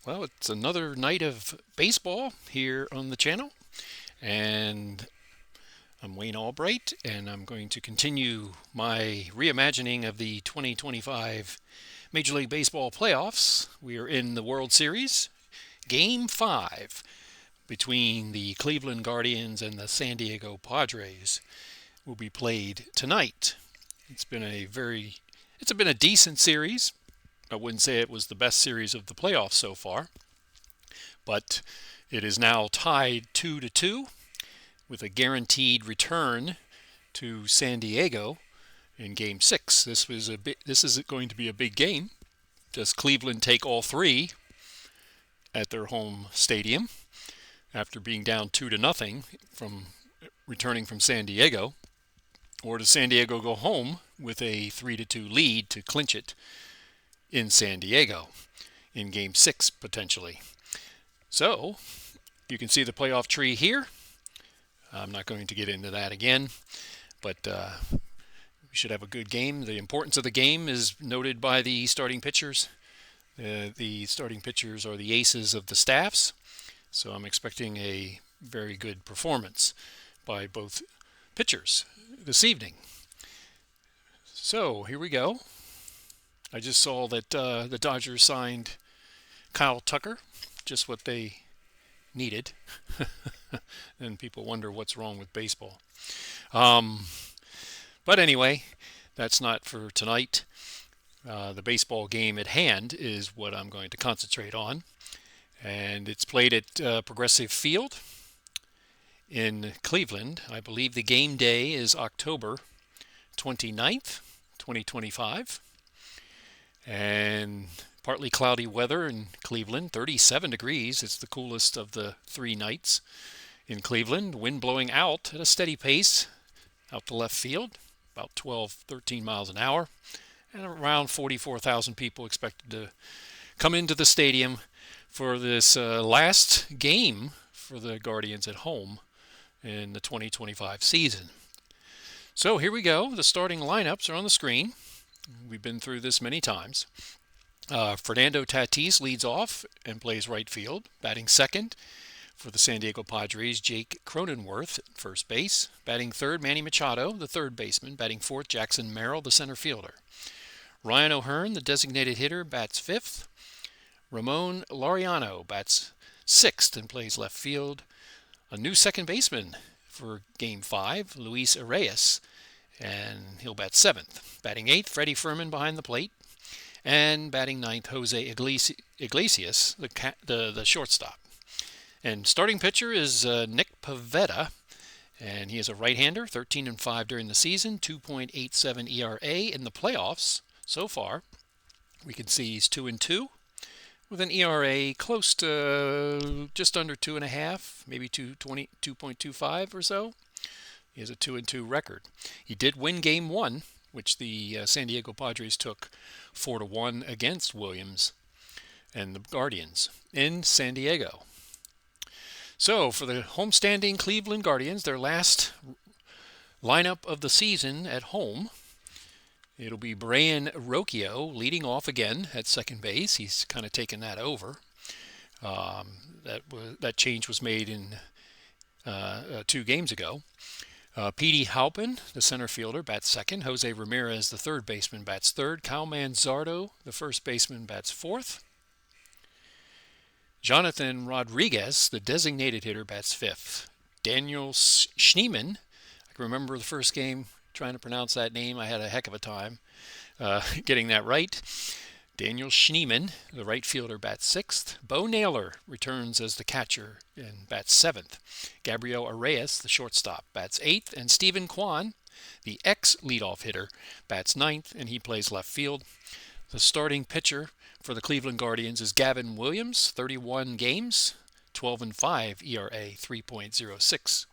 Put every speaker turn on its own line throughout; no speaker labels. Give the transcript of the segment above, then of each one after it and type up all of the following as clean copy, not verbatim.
Well, it's another night of baseball here on the channel, and I'm Wayne Albright, and I'm going to continue my reimagining of the 2025 Major League Baseball playoffs. We are in the World Series, Game 5 between the Cleveland Guardians and the San Diego Padres will be played tonight. It's been a decent series. I wouldn't say it was the best series of the playoffs so far, but it is now tied 2-2 with a guaranteed return to San Diego in Game 6. This is going to be a big game. Does Cleveland take all three at their home stadium after being down 2-0 from returning from San Diego, or does San Diego go home with a 3-2 lead to clinch it in San Diego in Game 6 potentially? So you can see the playoff tree here. I'm not going to get into that again, but we should have a good game. The importance of the game is noted by the starting pitchers. The starting pitchers are the aces of the staffs, so I'm expecting a very good performance by both pitchers this evening. So here we go. I just saw that the Dodgers signed Kyle Tucker, just what they needed. And people wonder what's wrong with baseball. But anyway, that's not for tonight. The baseball game at hand is what I'm going to concentrate on. And it's played at Progressive Field in Cleveland. I believe the game day is October 29th, 2025. And partly cloudy weather in Cleveland, 37 degrees. It's the coolest of the 3 nights in Cleveland. Wind blowing out at a steady pace out to left field, about 12, 13 miles an hour. And around 44,000 people expected to come into the stadium for this last game for the Guardians at home in the 2025 season. So here we go. The starting lineups are on the screen. We've been through this many times. Fernando Tatis leads off and plays right field. Batting second for the San Diego Padres, Jake Cronenworth at first base. Batting third, Manny Machado, the third baseman. Batting fourth, Jackson Merrill, the center fielder. Ryan O'Hearn, the designated hitter, bats fifth. Ramon Laureano bats sixth and plays left field. A new second baseman for Game 5, Luis Arias, and he'll bat seventh. Batting eighth, Freddie Fermin behind the plate. And batting ninth, Jose Iglesias, the shortstop. And starting pitcher is Nick Pivetta, and he is a right-hander, 13-5 during the season, 2.87 ERA in the playoffs so far. We can see he's 2-2 with an ERA close to just under 2.5, maybe 2.25 or so. He has a 2-2 record. He did win Game 1, which the San Diego Padres took 4-1 against Williams and the Guardians in San Diego. So for the homestanding Cleveland Guardians, their last lineup of the season at home, it'll be Brian Rocchio leading off again at second base. He's kind of taken that over. That change was made in 2 games ago. Petey Halpin, the center fielder, bats second. Jose Ramirez, the third baseman, bats third. Kyle Manzardo, the first baseman, bats fourth. Jonathan Rodriguez, the designated hitter, bats fifth. Daniel Schneemann, I can remember the first game trying to pronounce that name. I had a heck of a time getting that right. Daniel Schneemann, the right fielder, bats sixth. Bo Naylor returns as the catcher and bats seventh. Gabriel Arias, the shortstop, bats eighth. And Stephen Kwan, the ex-leadoff hitter, bats ninth, and he plays left field. The starting pitcher for the Cleveland Guardians is Gavin Williams, 31 games, 12-5 ERA, 3.06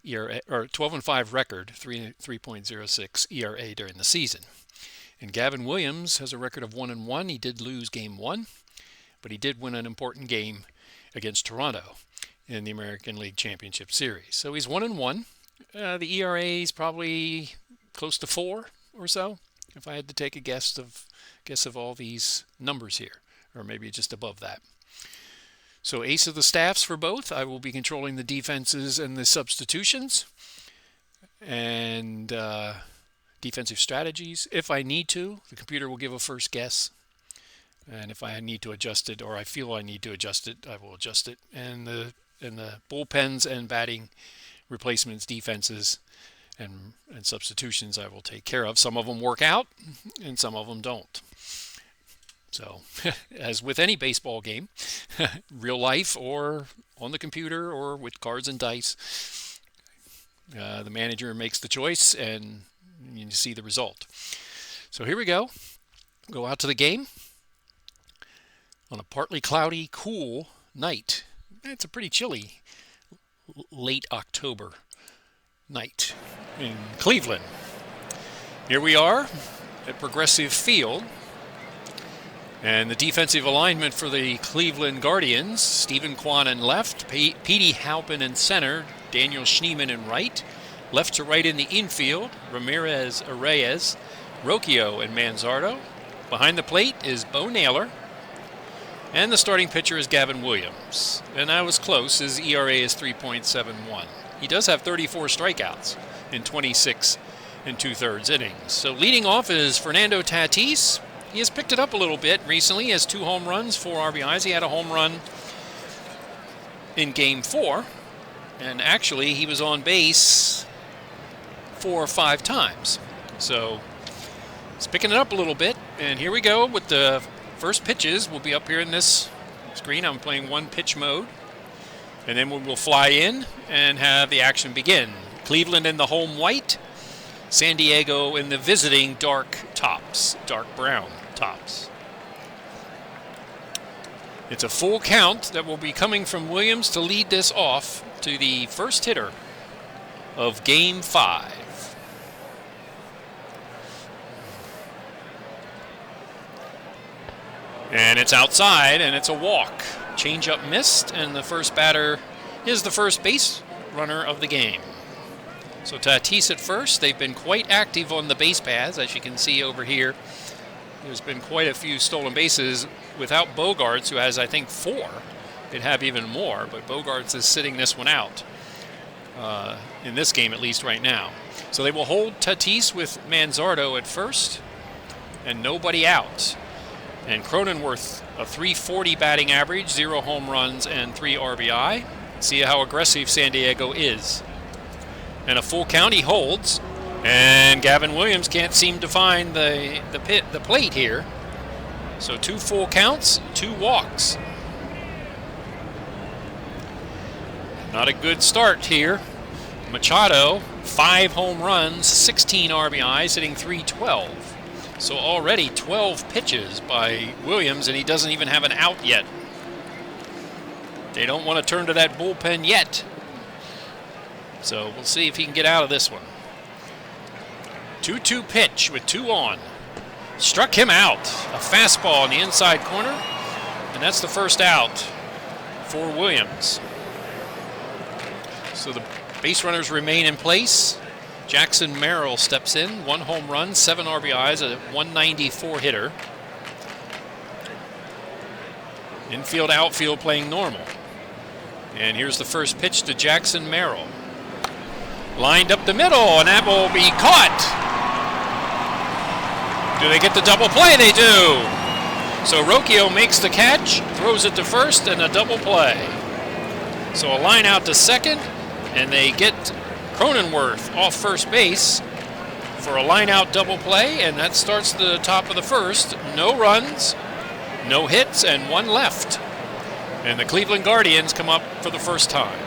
ERA, or 12-5 record, 3.06 ERA during the season. And Gavin Williams has a record of 1-1. He did lose Game 1, but he did win an important game against Toronto in the American League Championship Series. So he's 1-1. The ERA is probably close to 4 or so, if I had to take a guess of all these numbers here, or maybe just above that. So ace of the staffs for both. I will be controlling the defenses and the substitutions and defensive strategies. If I need to, the computer will give a first guess. And if I need to adjust it, or I feel I need to adjust it, I will adjust it. And the bullpens and batting replacements, defenses, and substitutions I will take care of. Some of them work out, and some of them don't. So, as with any baseball game, real life or on the computer or with cards and dice, the manager makes the choice, and you see the result. So here we go. Go out to the game on a partly cloudy, cool night. It's a pretty chilly late October night in Cleveland. Here we are at Progressive Field, and the defensive alignment for the Cleveland Guardians: Stephen Kwan in left, Petey Halpin in center, Daniel Schneemann in right, left to right in the infield, Ramirez Reyes, Rocchio, and Manzardo. Behind the plate is Bo Naylor, and the starting pitcher is Gavin Williams. And I was close. His ERA is 3.71. He does have 34 strikeouts in 26 and 2/3 innings. So leading off is Fernando Tatis. He has picked it up a little bit recently. He has 2 home runs, 4 RBIs. He had a home run in Game 4. And actually, he was on base 4 or 5 times. So he's picking it up a little bit. And here we go with the first pitches. Will be up here in this screen. I'm playing 1-pitch mode. And then we will fly in and have the action begin. Cleveland in the home white, San Diego in the visiting dark tops, dark brown tops. It's a full count that will be coming from Williams to lead this off to the first hitter of Game 5. And it's outside, and it's a walk. Change-up missed, and the first batter is the first base runner of the game. So Tatis at first. They've been quite active on the base paths, as you can see over here. There's been quite a few stolen bases without Bogaerts, who has, I think, 4. Could have even more, but Bogaerts is sitting this one out, in this game at least right now. So they will hold Tatis with Manzardo at first, and nobody out. And Cronenworth, a .340 batting average, 0 home runs, and 3 RBI. See how aggressive San Diego is. And a full count he holds. And Gavin Williams can't seem to find the plate here. So 2 full counts, 2 walks. Not a good start here. Machado, 5 home runs, 16 RBIs, hitting .312. So already 12 pitches by Williams, and he doesn't even have an out yet. They don't want to turn to that bullpen yet. So we'll see if he can get out of this one. 2-2 pitch with 2 on. Struck him out. A fastball in the inside corner, and that's the first out for Williams. So the base runners remain in place. Jackson Merrill steps in, 1 home run, 7 RBIs, a .194 hitter. Infield, outfield playing normal. And here's the first pitch to Jackson Merrill. Lined up the middle, and that will be caught. Do they get the double play? They do. So Rocchio makes the catch, throws it to first, and a double play. So a line out to second, and they get Cronenworth off first base for a line-out double play, and that starts the top of the first. No runs, no hits, and 1 left. And the Cleveland Guardians come up for the first time.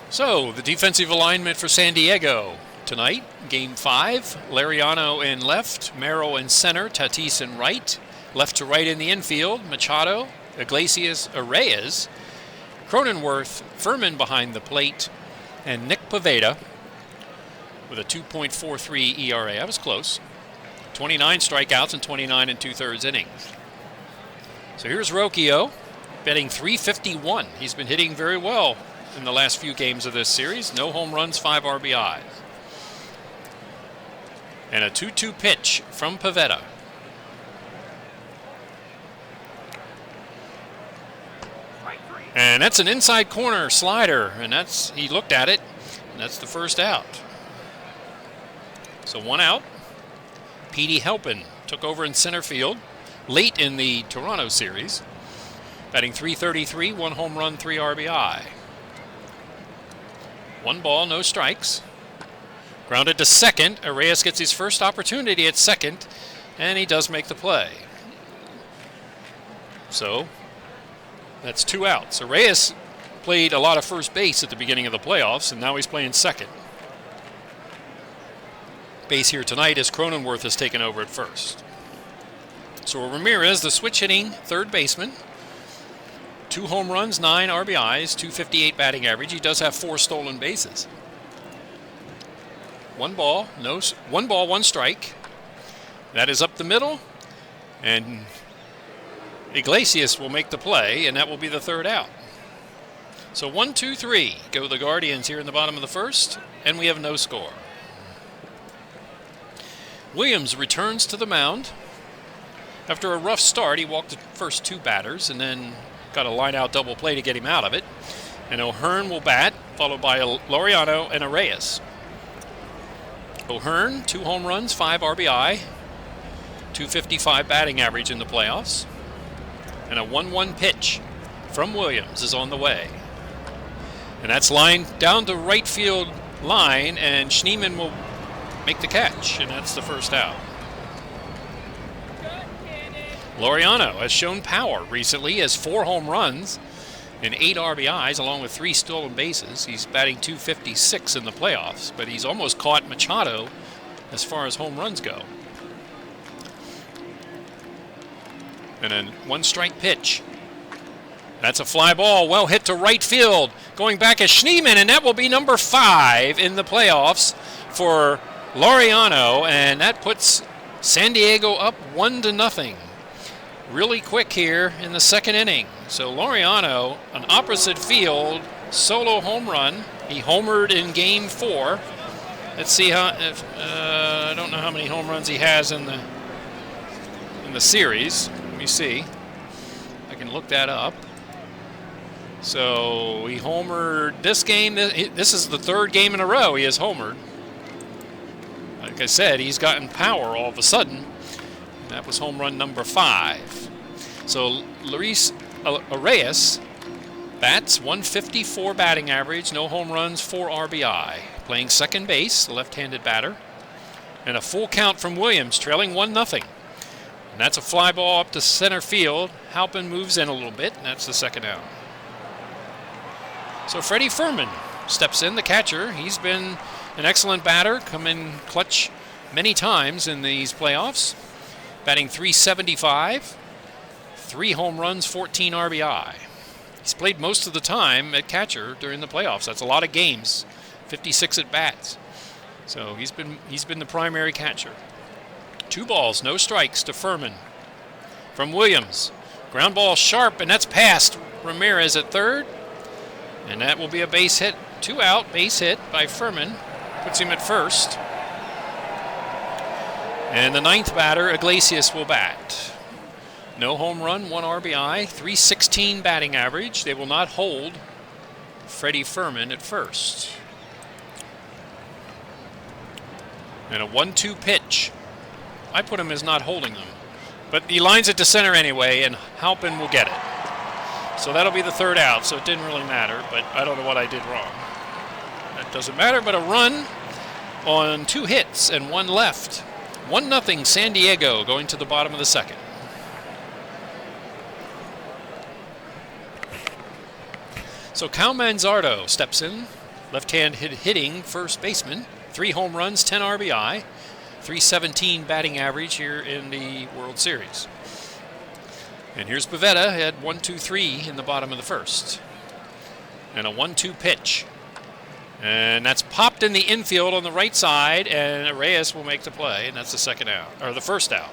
So, the defensive alignment for San Diego tonight, Game 5. Lariano in left, Merrill in center, Tatis in right. Left to right in the infield, Machado, Iglesias, Reyes, Cronenworth, Furman behind the plate, and Nick Pivetta with a 2.43 ERA. I was close. 29 strikeouts and 29 and 2/3 innings. So here's Rocchio, batting .351. He's been hitting very well in the last few games of this series. No home runs, 5 RBIs. And a 2-2 pitch from Pivetta. And that's an inside corner slider, and he looked at it, and that's the first out. So 1 out. Petey Halpin took over in center field late in the Toronto series, batting .333, 1 home run, 3 RBI. 1 ball, no strikes. Grounded to second. Reyes gets his first opportunity at second, and he does make the play. So that's 2 outs. So Reyes played a lot of first base at the beginning of the playoffs, and now he's playing second. Base here tonight as Cronenworth has taken over at first. So Ramirez, the switch hitting third baseman. 2 home runs, 9 RBIs, .258 batting average. He does have 4 stolen bases. 1 ball, 1 strike. That is up the middle, and Iglesias will make the play, and that will be the 3rd out. So 1, 2, 3 go the Guardians here in the bottom of the first, and we have no score. Williams returns to the mound. After a rough start, he walked the first 2 batters and then got a line-out double play to get him out of it. And O'Hearn will bat, followed by Laureano and Reyes. O'Hearn, 2 home runs, 5 RBI, .255 batting average in the playoffs. And a 1-1 pitch from Williams is on the way. And that's lined down the right field line, and Schneemann will make the catch, and that's the first out. Laureano has shown power recently, has 4 home runs and 8 RBIs, along with 3 stolen bases. He's batting .256 in the playoffs, but he's almost caught Machado as far as home runs go. And a 1-strike pitch. That's a fly ball, well hit to right field. Going back is Schneemann, and that will be number 5 in the playoffs for Laureano, and that puts San Diego up 1-0. Really quick here in the 2nd inning. So Laureano, an opposite field solo home run. He homered in Game 4. Let's see how. I don't know how many home runs he has in the series. Let me see. I can look that up. So he homered this game. This is the 3rd game in a row he has homered. Like I said, he's gotten power all of a sudden. That was home run number 5. So Luis Reyes bats, .154 batting average, no home runs, 4 RBI. Playing second base, the left-handed batter. And a full count from Williams, trailing 1-0. And that's a fly ball up to center field. Halpin moves in a little bit, and that's the 2nd out. So Freddie Furman steps in, the catcher. He's been an excellent batter, come in clutch many times in these playoffs. Batting .375, 3 home runs, 14 RBI. He's played most of the time at catcher during the playoffs. That's a lot of games, 56 at bats. So he's been the primary catcher. 2 balls, no strikes to Furman. From Williams, ground ball sharp, and that's past Ramirez at 3rd. And that will be a base hit, 2 out, base hit by Furman. Puts him at 1st. And the 9th batter, Iglesias, will bat. No home run, 1 RBI, .316 batting average. They will not hold Freddie Furman at 1st. And a 1-2 pitch. I put him as not holding them. But he lines it to center anyway, and Halpin will get it. So that'll be the 3rd out, so it didn't really matter, but I don't know what I did wrong. That doesn't matter, but a run on 2 hits and 1 left. 1-0 San Diego going to the bottom of the 2nd. So Cal Manzardo steps in, left-hand hitting first baseman. 3 home runs, 10 RBI, .317 batting average here in the World Series. And here's Pivetta, had 1, 2, 3 in the bottom of the 1st. And a 1-2 pitch. And that's popped in the infield on the right side, and Reyes will make the play, and that's the 2nd out, or the 1st out,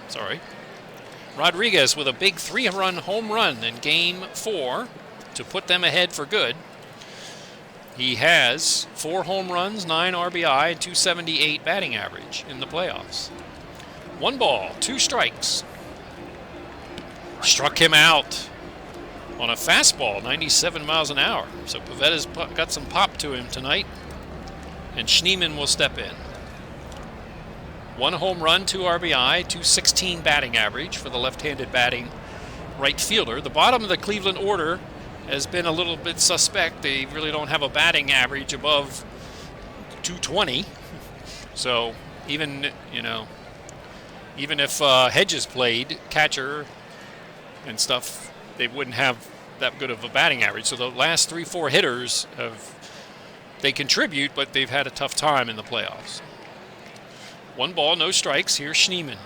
sorry. Rodriguez with a big 3-run home run in Game 4 to put them ahead for good. He has 4 home runs, 9 RBI, and .278 batting average in the playoffs. 1 ball, 2 strikes. Struck him out. on a fastball, 97 miles an hour. So Pivetta's got some pop to him tonight, and Schneemann will step in. 1 home run, 2 RBI, 216 batting average for the left-handed batting right fielder. The bottom of the Cleveland order has been a little bit suspect. They really don't have a batting average above 220. So even if Hedges played catcher and stuff, they wouldn't have that good of a batting average. So the last 3-4 hitters they contribute, but they've had a tough time in the playoffs. 1 ball, no strikes. Here's Schneemann.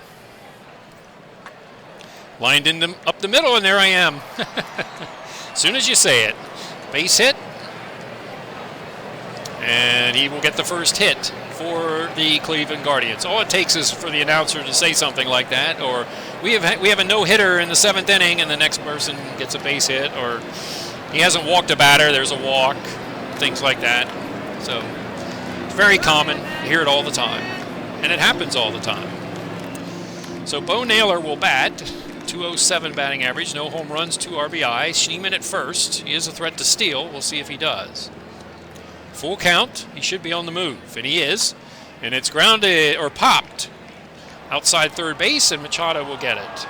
Lined in up the middle, and there I am. As soon as you say it. Base hit. And he will get the first hit for the Cleveland Guardians. All it takes is for the announcer to say something like that, or we have a no-hitter in the 7th inning, and the next person gets a base hit, or he hasn't walked a batter, there's a walk, things like that. So it's very common. You hear it all the time. And it happens all the time. So Bo Naylor will bat, 207 batting average, no home runs, 2 RBI. Schneemann at first. He is a threat to steal. We'll see if he does. Full count. He should be on the move, and he is. And it's grounded or popped outside third base, and Machado will get it.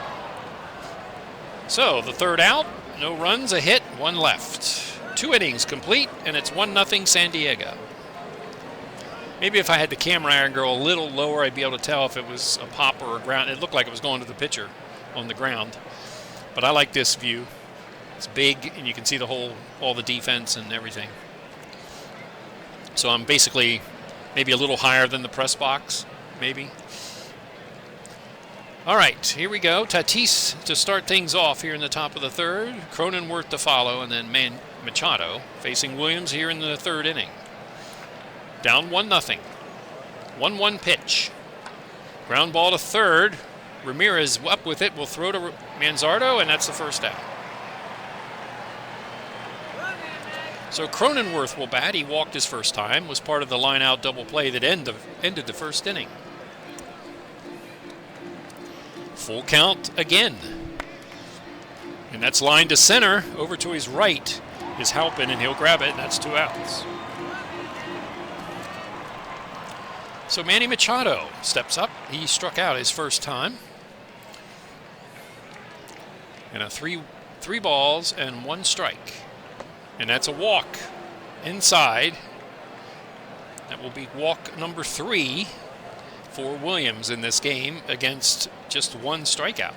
So the third out, no runs, a hit, 1 left. 2 innings complete, and it's 1-0 San Diego. Maybe if I had the camera angle a little lower, I'd be able to tell if it was a pop or a ground. It looked like it was going to the pitcher on the ground. But I like this view. It's big, and you can see all the defense and everything. So I'm basically maybe a little higher than the press box, maybe. All right, here we go. Tatis to start things off here in the top of the third. Cronenworth to follow, and then Machado facing Williams here in the 3rd inning. Down 1-0. 1-1 pitch. Ground ball to third. Ramirez up with it. Will throw to Manzardo, and that's the first out. So Cronenworth will bat. He walked his first time. Was part of the line-out double play that ended the 1st inning. Full count again. And that's line to center. Over to his right is Halpin, and he'll grab it, and that's 2 outs. So Manny Machado steps up. He struck out his first time. And a 3 balls and 1 strike. And that's a walk inside. That will be walk number 3 for Williams in this game against just 1 strikeout.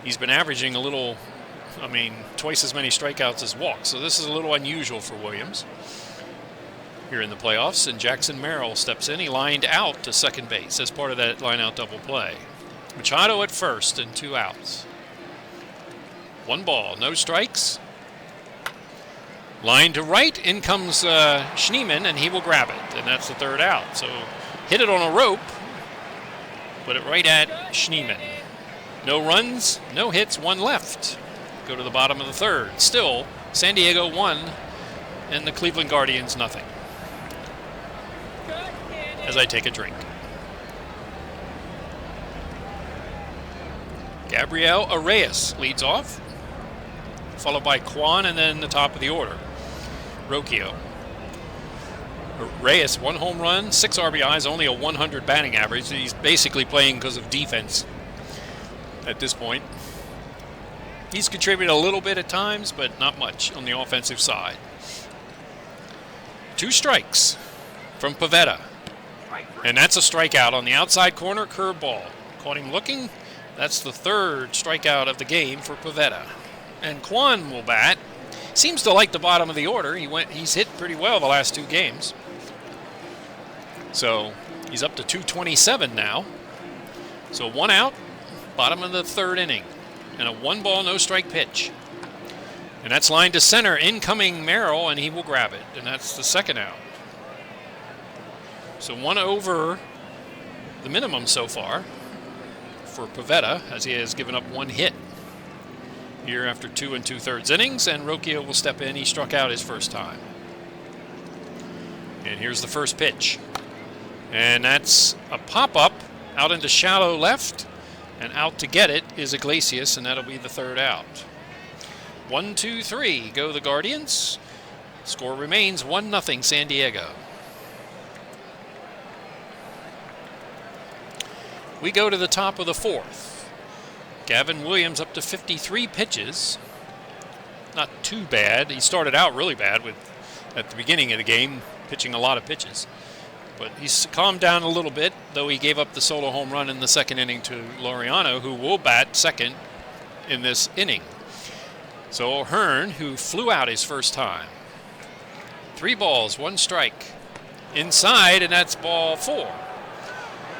He's been averaging twice as many strikeouts as walks. So this is a little unusual for Williams here in the playoffs, and Jackson Merrill steps in. He lined out to second base as part of that line-out double play. Machado at first and 2 outs. 1 ball, no strikes. Line to right, in comes Schneemann, and he will grab it, and that's the 3rd out. So hit it on a rope, put it right at Schneemann. No runs, no hits, 1 left. Go to the bottom of the 3rd. Still, San Diego 1, and the Cleveland Guardians nothing. As I take a drink. Gabriel Arraez leads off, followed by Kwan, and then the top of the order, Rocchio. Arraez, 1 home run, 6 RBIs, only a 100 batting average. He's basically playing because of defense at this point. He's contributed a little bit at times, but not much on the offensive side. 2 strikes from Pivetta. And that's a strikeout on the outside corner, curveball. Caught him looking. That's the 3rd strikeout of the game for Pivetta. And Kwan will bat. Seems to like the bottom of the order. He's hit pretty well the last 2 games. So he's up to 227 now. So 1 out, bottom of the 3rd inning. And a 1 ball, no strike pitch. And that's line to center, incoming Merrill, and he will grab it. And that's the 2nd out. So 1 over the minimum so far for Pivetta, as he has given up 1 hit here after 2 2/3 innings, and Rocchio will step in. He struck out his first time. And here's the first pitch. And that's a pop-up out into shallow left, And out to get it is Iglesias, and that'll be the third out. 1, 2, 3 go the Guardians. Score remains 1-0 San Diego. We go to the top of the fourth. Gavin Williams up to 53 pitches. Not too bad. He started out really bad at the beginning of the game, pitching a lot of pitches. But he's calmed down a little bit, though he gave up the solo home run in the second inning to Laureano, who will bat second in this inning. So O'Hearn, who flew out his first time. 3 balls, 1 strike. Inside, and that's ball 4.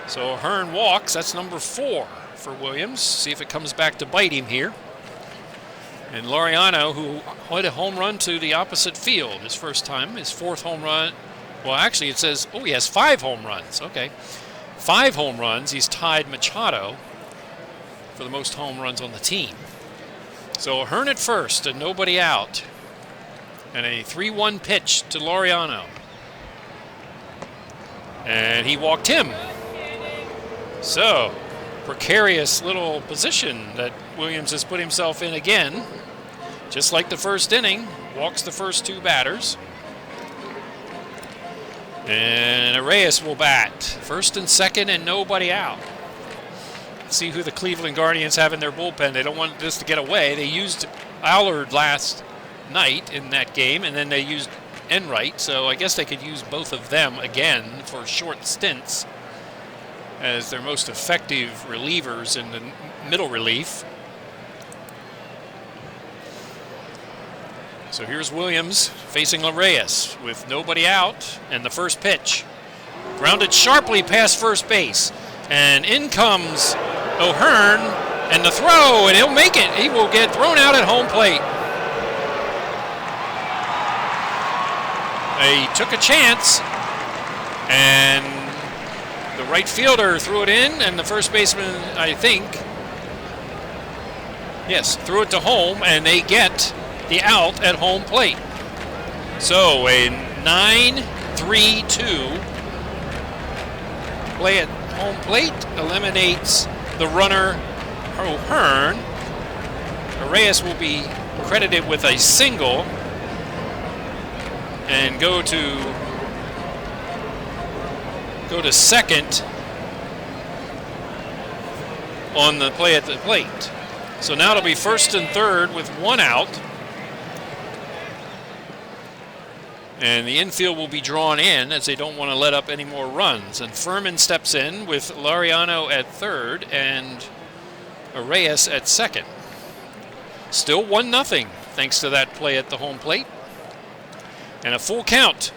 So O'Hearn walks. That's number 4 for Williams. See if it comes back to bite him here. And Laureano, who hit a home run to the opposite field his first time, his 4th home run. Well, actually, it says, he has 5 home runs. Okay. 5 home runs. He's tied Machado for the most home runs on the team. So O'Hearn at first and nobody out. And a 3-1 pitch to Laureano. And he walked him. So, precarious little position that Williams has put himself in again. Just like the first inning, walks the first 2 batters. And Reyes will bat. First and second and nobody out. Let's see who the Cleveland Guardians have in their bullpen. They don't want this to get away. They used Allard last night in that game, and then they used Enright. So I guess they could use both of them again for short stints as their most effective relievers in the middle relief. So here's Williams facing Reyes with nobody out, and the first pitch. Grounded sharply past first base, and in comes O'Hearn, and the throw, and he'll make it. He will get thrown out at home plate. He took a chance, and the right fielder threw it in, and the first baseman, I think, yes, threw it to home, and they get the out at home plate. So a 9-3-2 play at home plate eliminates the runner O'Hearn. Reyes will be credited with a single and go to second on the play at the plate. So now it'll be first and third with 1 out. And the infield will be drawn in as they don't want to let up any more runs. And Furman steps in with Laureano at third and Reyes at second. Still 1-0 thanks to that play at the home plate. And a full count.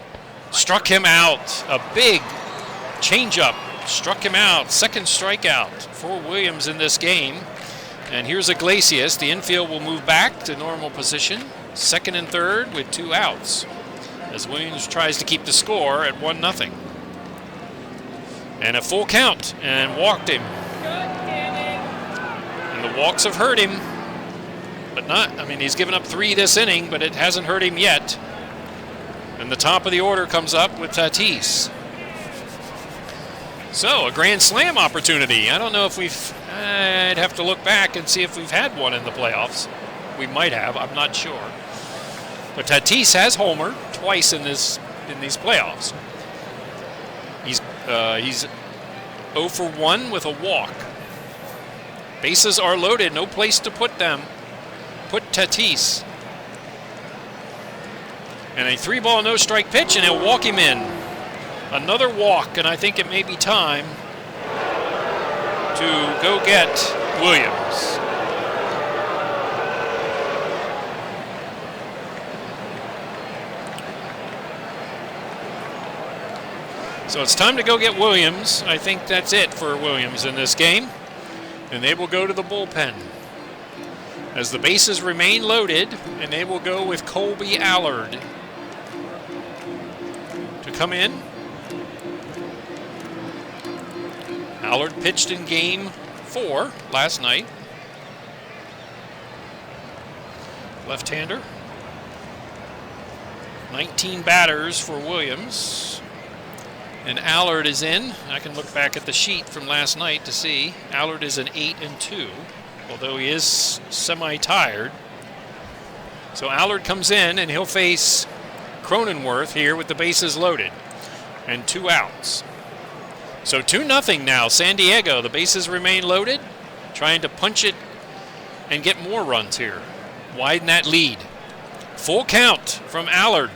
Struck him out. A big changeup. Struck him out. Second strikeout for Williams in this game. And here's Iglesias. The infield will move back to normal position. Second and third with 2 outs, as Williams tries to keep the score at 1-0. And a full count, and walked him. And the walks have hurt him, but he's given up 3 this inning, but it hasn't hurt him yet. And the top of the order comes up with Tatis. So, a grand slam opportunity. I don't know if I'd have to look back and see if we've had one in the playoffs. We might have, I'm not sure. But Tatis has homered twice in these playoffs. He's 0 for 1 with a walk. Bases are loaded, no place to put them. Put Tatis. And a 3-ball, no-strike pitch, and he'll walk him in. Another walk, and I think it may be time to go get Williams. So it's time to go get Williams. I think that's it for Williams in this game. And they will go to the bullpen as the bases remain loaded, and they will go with Colby Allard to come in. Allard pitched in game 4 last night. Left-hander. 19 batters for Williams. And Allard is in. I can look back at the sheet from last night to see Allard is an 8-2, although he is semi-tired. So Allard comes in, and he'll face Cronenworth here with the bases loaded and 2 outs. So 2-0 now. San Diego, the bases remain loaded, trying to punch it and get more runs here. Widen that lead. Full count from Allard.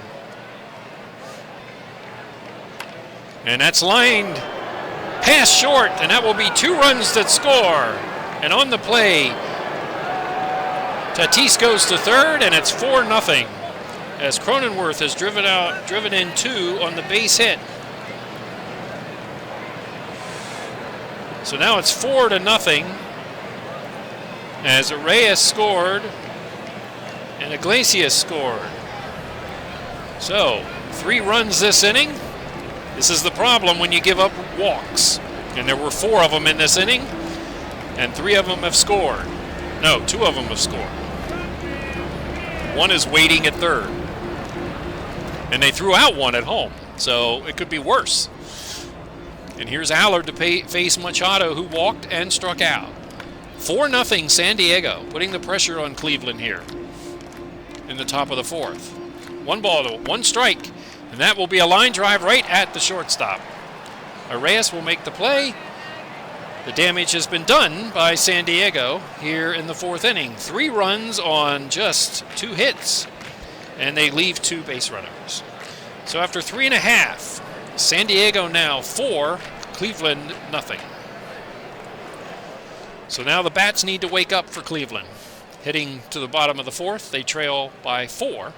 And that's lined past short, and that will be 2 runs that score. And on the play, Tatis goes to third, and it's 4-0 as Cronenworth has driven in 2 on the base hit. So now it's 4-0 as Reyes scored and Iglesias scored. So 3 runs this inning. This is the problem when you give up walks. And there were 4 of them in this inning, and 3 of them have scored. No, 2 of them have scored. 1 is waiting at third. And they threw out 1 at home, so it could be worse. And here's Allard to face Machado, who walked and struck out. 4-0 San Diego, putting the pressure on Cleveland here in the top of the 4th. 1 ball to 1 strike. And that will be a line drive right at the shortstop. Reyes will make the play. The damage has been done by San Diego here in the 4th inning. 3 runs on just 2 hits, and they leave 2 base runners. So after 3.5, San Diego now 4, Cleveland nothing. So now the bats need to wake up for Cleveland. Heading to the bottom of the 4th, they trail by 4.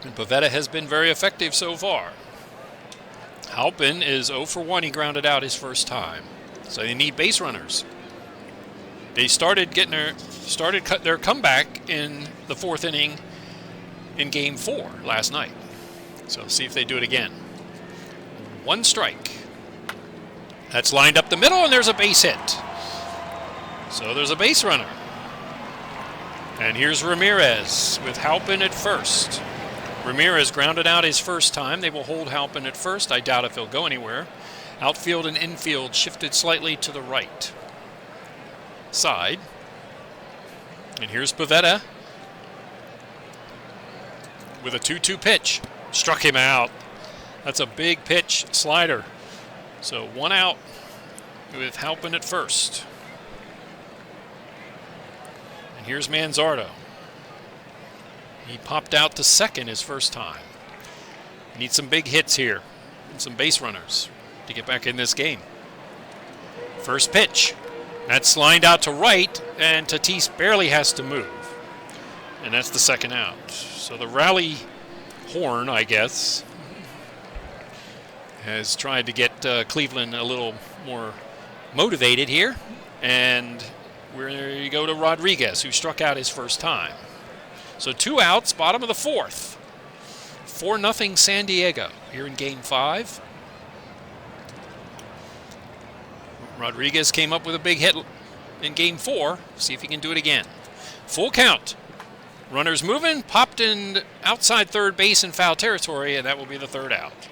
And Pivetta has been very effective so far. Halpin is 0 for 1. He grounded out his first time. So they need base runners. They started their comeback in the 4th inning in Game 4 last night. So see if they do it again. 1 strike. That's lined up the middle, and there's a base hit. So there's a base runner. And here's Ramirez with Halpin at first. Ramirez grounded out his first time. They will hold Halpin at first. I doubt if he'll go anywhere. Outfield and infield shifted slightly to the right side. And here's Pivetta with a 2-2 pitch. Struck him out. That's a big pitch slider. So 1 out with Halpin at first. And here's Manzardo. He popped out to second his first time. Need some big hits here and some base runners to get back in this game. First pitch. That's lined out to right, and Tatis barely has to move. And that's the 2nd out. So the rally horn, I guess, has tried to get Cleveland a little more motivated here. And we go to Rodriguez, who struck out his first time. So 2 outs, bottom of the 4th. 4-0 San Diego here in Game 5. Rodriguez came up with a big hit in Game 4. See if he can do it again. Full count. Runners moving, popped in outside third base in foul territory, and that will be the 3rd out.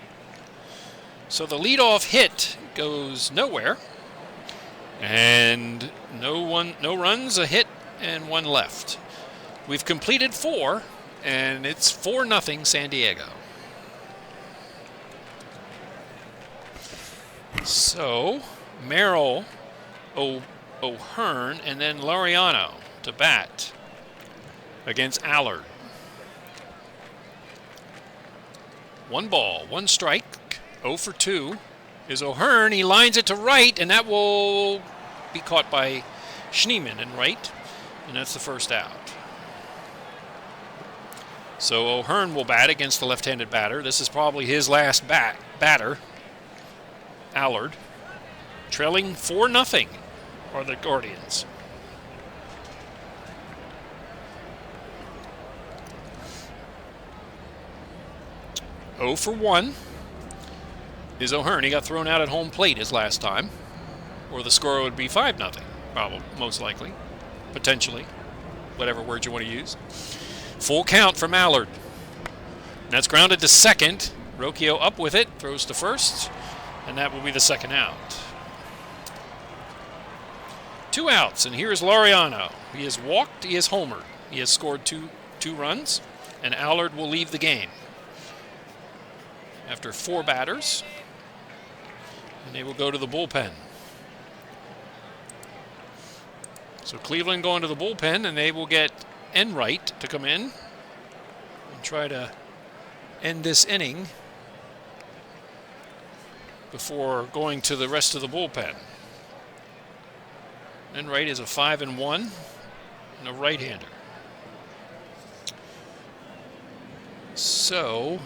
So the leadoff hit goes nowhere. And no runs, a hit, and 1 left. We've completed 4, and it's 4-0 San Diego. So Merrill, O'Hearn, and then Laureano to bat against Allard. 1 ball, 1 strike. 0 for 2 is O'Hearn. He lines it to right, and that will be caught by Schneemann in right, and that's the 1st out. So O'Hearn will bat against the left-handed batter. This is probably his last batter, Allard. Trailing 4-0 are the Guardians. Oh for 1 is O'Hearn. He got thrown out at home plate his last time, or the score would be 5-0, probably, most likely, potentially, whatever word you want to use. Full count from Allard. That's grounded to second, Rocchio up with it, throws to first, and that will be the second out. 2 outs, and here's Laureano. He has walked, he has homered. He has scored two runs, and Allard will leave the game after 4 batters, and they will go to the bullpen. So Cleveland going to the bullpen, and they will get Enright to come in and try to end this inning before going to the rest of the bullpen. Enright is a 5-1 and a right-hander. So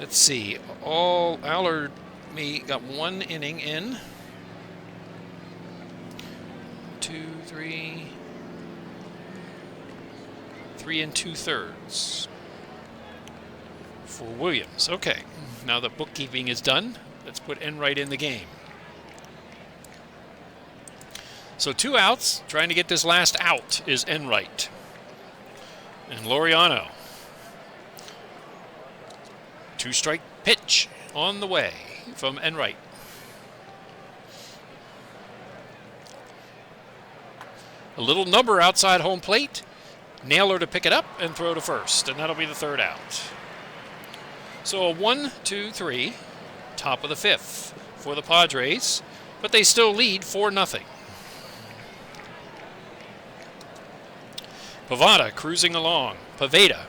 let's see. Allard got 1 inning in. 2, 3 2/3 for Williams. Okay, now the bookkeeping is done. Let's put Enright in the game. So 2 outs. Trying to get this last out is Enright. And Laureano. 2-strike pitch on the way from Enright. A little number outside home plate. Naylor to pick it up and throw to first, and that'll be the 3rd out. So a 1-2-3, top of the 5th for the Padres, but they still lead 4-0. Pivetta cruising along. Pivetta,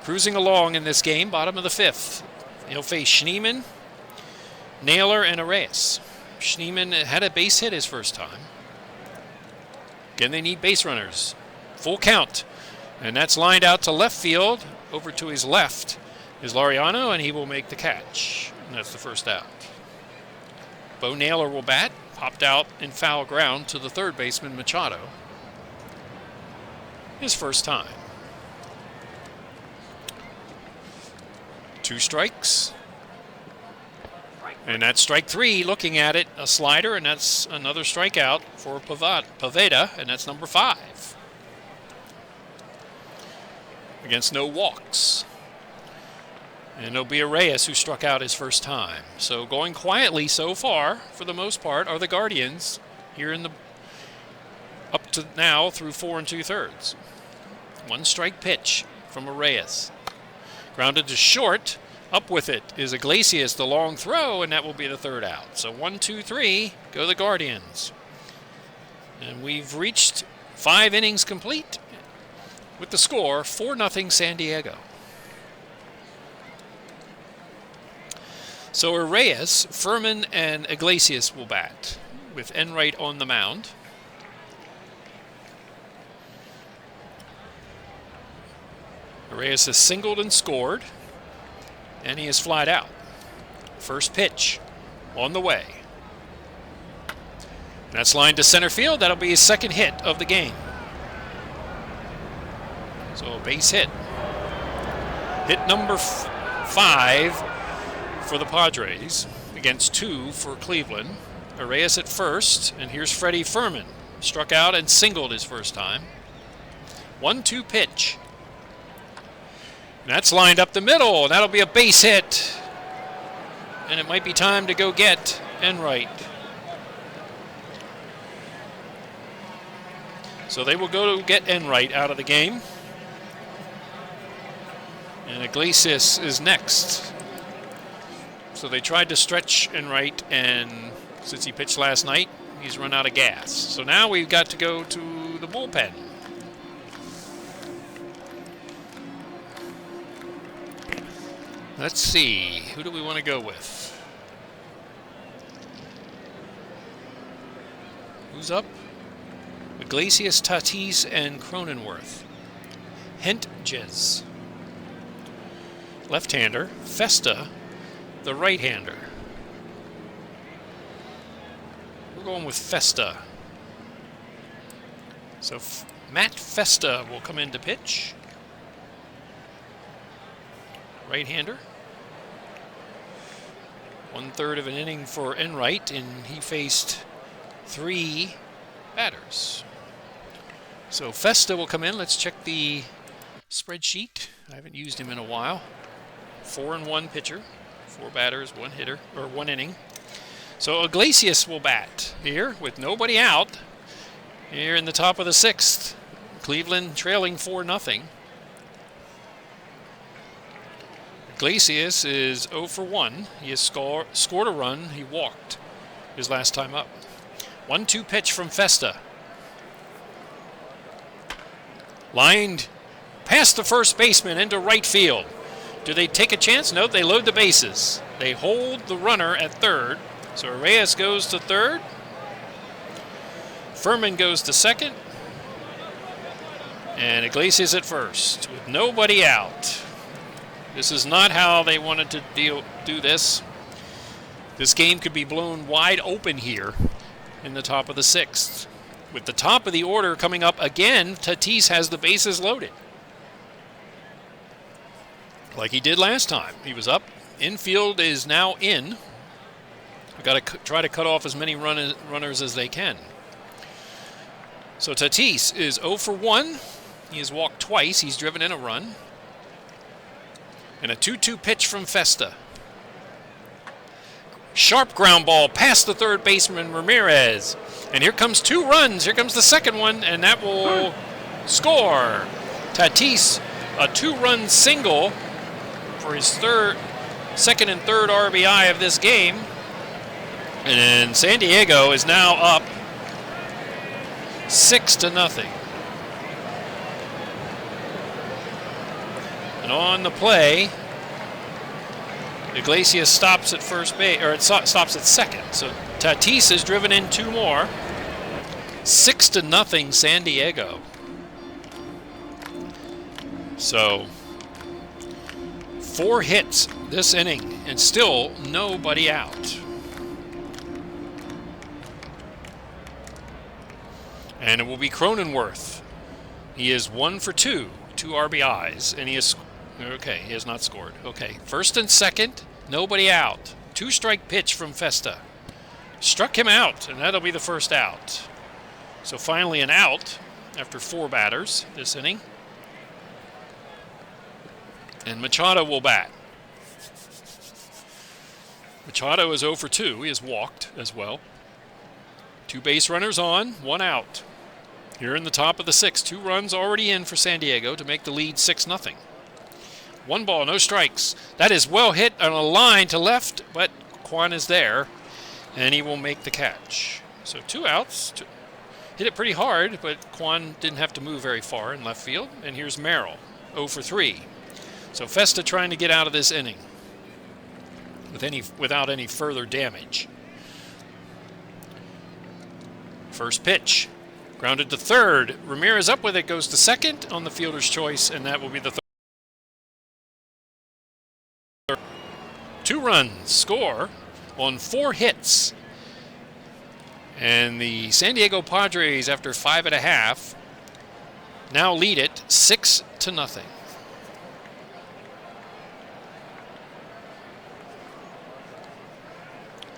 cruising along in this game, bottom of the 5th. He'll face Schneemann, Naylor, and Arias. Schneemann had a base hit his first time. Again, they need base runners. Full count. And that's lined out to left field. Over to his left is Laureano, and he will make the catch. And that's the 1st out. Bo Naylor will bat. Popped out in foul ground to the 3rd baseman, Machado. His first time. 2 strikes. And that's strike 3, looking at it, a slider, and that's another strikeout for Pivetta, and that's number 5. Against no walks. And it'll be Arias who struck out his first time. So going quietly so far, for the most part, are the Guardians here in the up to now through 4 2/3. 1-strike pitch from Arias. Grounded to short. Up with it is Iglesias, the long throw, and that will be the 3rd out. So 1, 2, 3, go the Guardians. And we've reached 5 innings complete with the score 4-0 San Diego. So Arias, Furman, and Iglesias will bat with Enright on the mound. Arias has singled and scored. And he is flied out. First pitch on the way. And that's lined to center field. That'll be his 2nd hit of the game. So a base hit. Hit number 5 for the Padres against 2 for Cleveland. Arias at first, and here's Freddie Furman. Struck out and singled his first time. 1-2 pitch. And that's lined up the middle, and that'll be a base hit. And it might be time to go get Enright. So they will go to get Enright out of the game. And Iglesias is next. So they tried to stretch Enright, and since he pitched last night, he's run out of gas. So now we've got to go to the bullpen. Let's see, who do we want to go with? Who's up? Iglesias, Tatis, and Cronenworth. Hentges, left-hander. Festa, the right-hander. We're going with Festa. So Matt Festa will come in to pitch. Right-hander. 1/3 of an inning for Enright, and he faced 3 batters. So Festa will come in. Let's check the spreadsheet. I haven't used him in a while. 4-1 pitcher, 4 batters, 1 hitter, or 1 inning. So Iglesias will bat here with nobody out here in the top of the 6th. Cleveland trailing 4-0. Iglesias is 0 for 1. He has scored a run. He walked his last time up. 1-2 pitch from Festa. Lined past the first baseman into right field. Do they take a chance? No, they load the bases. They hold the runner at third. So Reyes goes to third. Furman goes to second. And Iglesias at first with nobody out. This is not how they wanted to do this. This game could be blown wide open here in the top of the 6th. With the top of the order coming up again, Tatis has the bases loaded. Like he did last time. He was up. Infield is now in. We've got to try to cut off as many runners as they can. So Tatis is 0 for 1. He has walked twice. He's driven in a run. And a 2-2 pitch from Festa. Sharp ground ball past the third baseman, Ramirez. And here comes 2 runs. Here comes the second one, and that will score. Tatis, a 2-run single for his second and third RBI of this game. And San Diego is now up 6-0. And on the play, Iglesias stops at first base, or it stops at second. So Tatis has driven in 2 more. 6-0 San Diego. So 4 hits this inning and still nobody out. And it will be Cronenworth. He is 1 for 2 RBIs, and he has not scored. Okay, first and second, nobody out. 2-strike pitch from Festa. Struck him out, and that'll be the first out. So finally an out after 4 batters this inning. And Machado will bat. Machado is 0 for 2. He has walked as well. 2 base runners on, 1 out. Here in the top of the 6th, 2 runs already in for San Diego to make the lead 6-0. 1 ball, no strikes. That is well hit on a line to left, but Kwan is there, and he will make the catch. So 2 outs. Hit it pretty hard, but Kwan didn't have to move very far in left field. And here's Merrill, 0 for 3. So Festa trying to get out of this inning without any further damage. First pitch. Grounded to third. Ramirez up with it, goes to second on the fielder's choice, and that will be the third. 2 runs score on 4 hits. And the San Diego Padres, after 5.5, now lead it 6-0.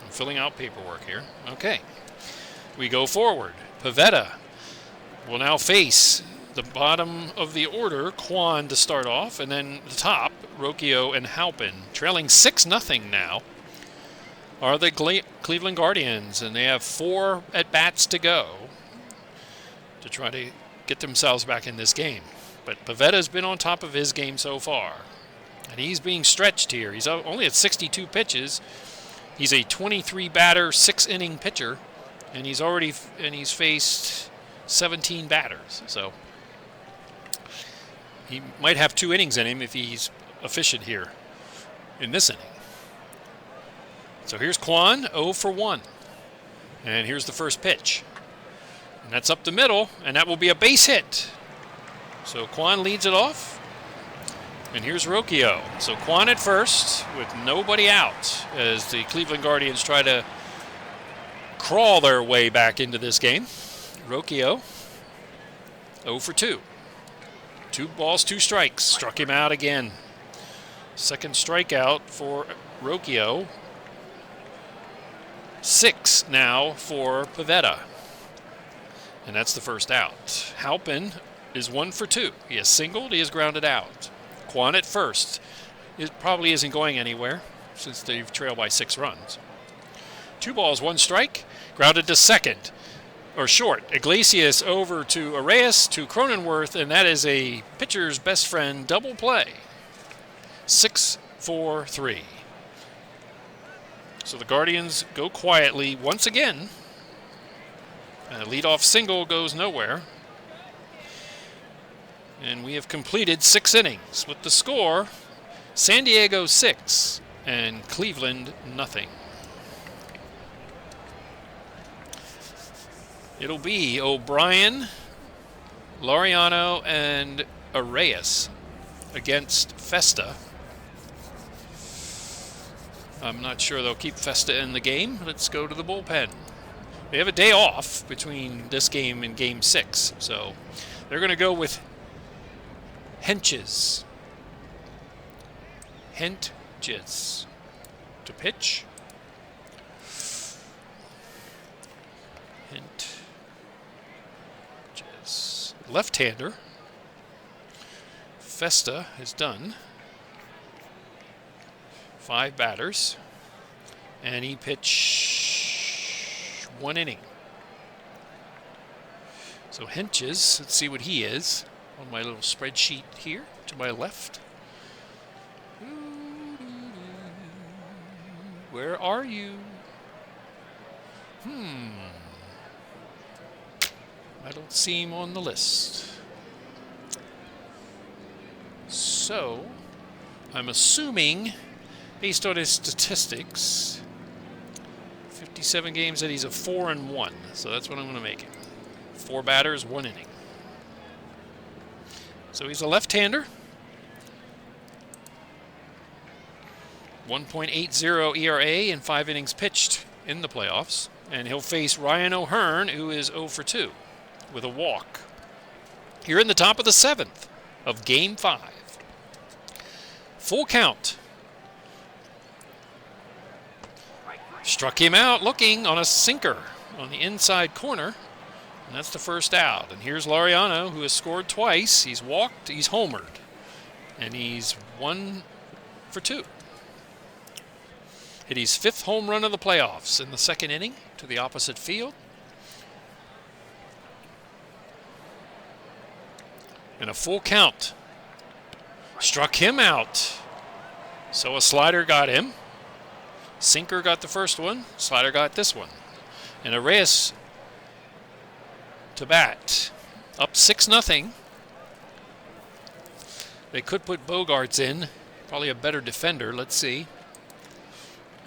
I'm filling out paperwork here. Okay. We go forward. Pivetta will now face the bottom of the order, Kwan to start off, and then the top, Rocchio and Halpin. Trailing 6-0 now are the Cleveland Guardians, and they have 4 at-bats to go to try to get themselves back in this game. But Pivetta's been on top of his game so far, and he's being stretched here. He's only at 62 pitches. He's a 23-batter, 6-inning pitcher, and he's faced 17 batters. So he might have 2 innings in him if he's efficient here in this inning. So here's Kwan, 0 for 1. And here's the first pitch. And that's up the middle, and that will be a base hit. So Kwan leads it off. And here's Rocchio. So Kwan at first with nobody out as the Cleveland Guardians try to crawl their way back into this game. Rocchio, 0 for 2. 2 balls, 2 strikes. Struck him out again. Second strikeout for Rocchio. 6 now for Pivetta. And that's the first out. Halpin is 1 for 2. He has singled, he has grounded out. Kwan at first. It probably isn't going anywhere since they've trailed by 6 runs. 2 balls, 1 strike. Grounded to second, or short. Iglesias over to Arias to Cronenworth, and that is a pitcher's best friend double play. 6-4-3. So the Guardians go quietly once again. A leadoff single goes nowhere. And we have completed 6 innings with the score San Diego 6 and Cleveland nothing. It'll be O'Brien, Laureano, and Arias against Festa. I'm not sure they'll keep Festa in the game. Let's go to the bullpen. They have a day off between this game and Game 6, so they're going to go with Hentges. Hentges to pitch. Hentges. Left-hander. Festa is done. 5 batters. And he pitched 1 inning. So Hentges, let's see what he is on my little spreadsheet here to my left. Where are you? I don't see him on the list. So, I'm assuming, based on his statistics, 57 games, that he's a 4-1. So that's what I'm going to make him. 4 batters, 1 inning. So he's a left-hander. 1.80 ERA in 5 innings pitched in the playoffs. And he'll face Ryan O'Hearn, who is 0-for-2 with a walk. Here in the top of the 7th of Game 5. Full count. Struck him out looking on a sinker on the inside corner. And that's the first out. And here's Laureano, who has scored twice. He's walked, he's homered. And he's 1-for-2. Hit his 5th home run of the playoffs in the 2nd inning to the opposite field. And a full count. Struck him out. So a slider got him. Sinker got the first one. Slider got this one. And Arias to bat. Up 6-0. They could put Bogarts in. Probably a better defender. Let's see.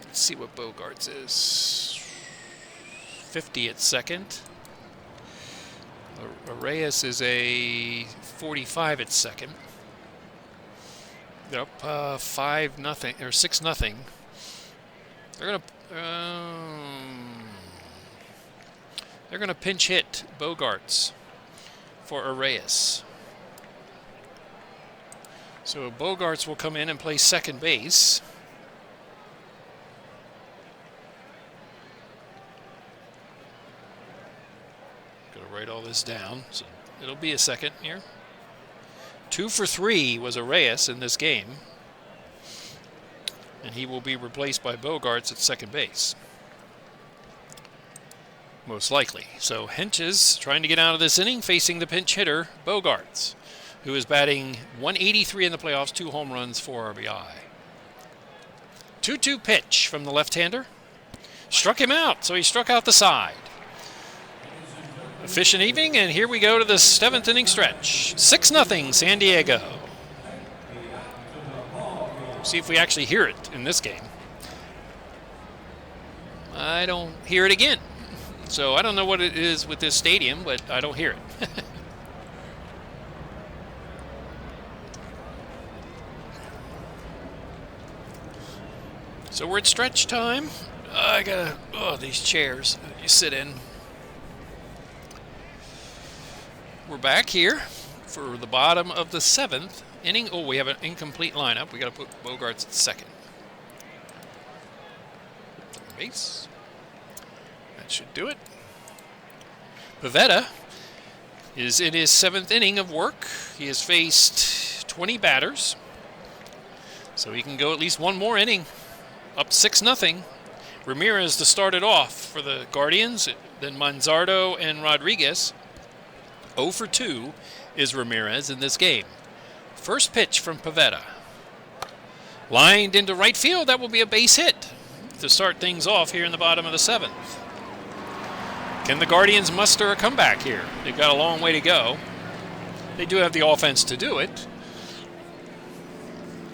Let's see what Bogarts is. 50 at second. Arias is a 45 at second. They're up 5-0 or 6-0. They're gonna pinch hit Bogarts for Arias. So Bogarts will come in and play second base. Gonna write all this down, so it'll be a second here. 2-for-3 was Arias in this game. And he will be replaced by Bogarts at second base. Most likely. So Hentges trying to get out of this inning, facing the pinch hitter, Bogarts, who is batting .183 in the playoffs, 2 home runs, 4 RBI. 2-2 pitch from the left-hander. Struck him out, so he struck out the side. Efficient evening, and here we go to the 7th inning stretch. 6-0 San Diego. See if we actually hear it in this game. I don't hear it again. So I don't know what it is with this stadium, but I don't hear it. So we're at stretch time. I gotta, these chairs you sit in. We're back here for the bottom of the 7th inning. Oh, we have an incomplete lineup. We got to put Bogarts at second. Third base. That should do it. Pivetta is in his 7th inning of work. He has faced 20 batters. So he can go at least one more inning. Up 6-0. Ramirez to start it off for the Guardians. Then Manzardo and Rodriguez. 0 for 2 is Ramirez in this game. First pitch from Pivetta. Lined into right field. That will be a base hit to start things off here in the bottom of the 7th. Can the Guardians muster a comeback here? They've got a long way to go. They do have the offense to do it.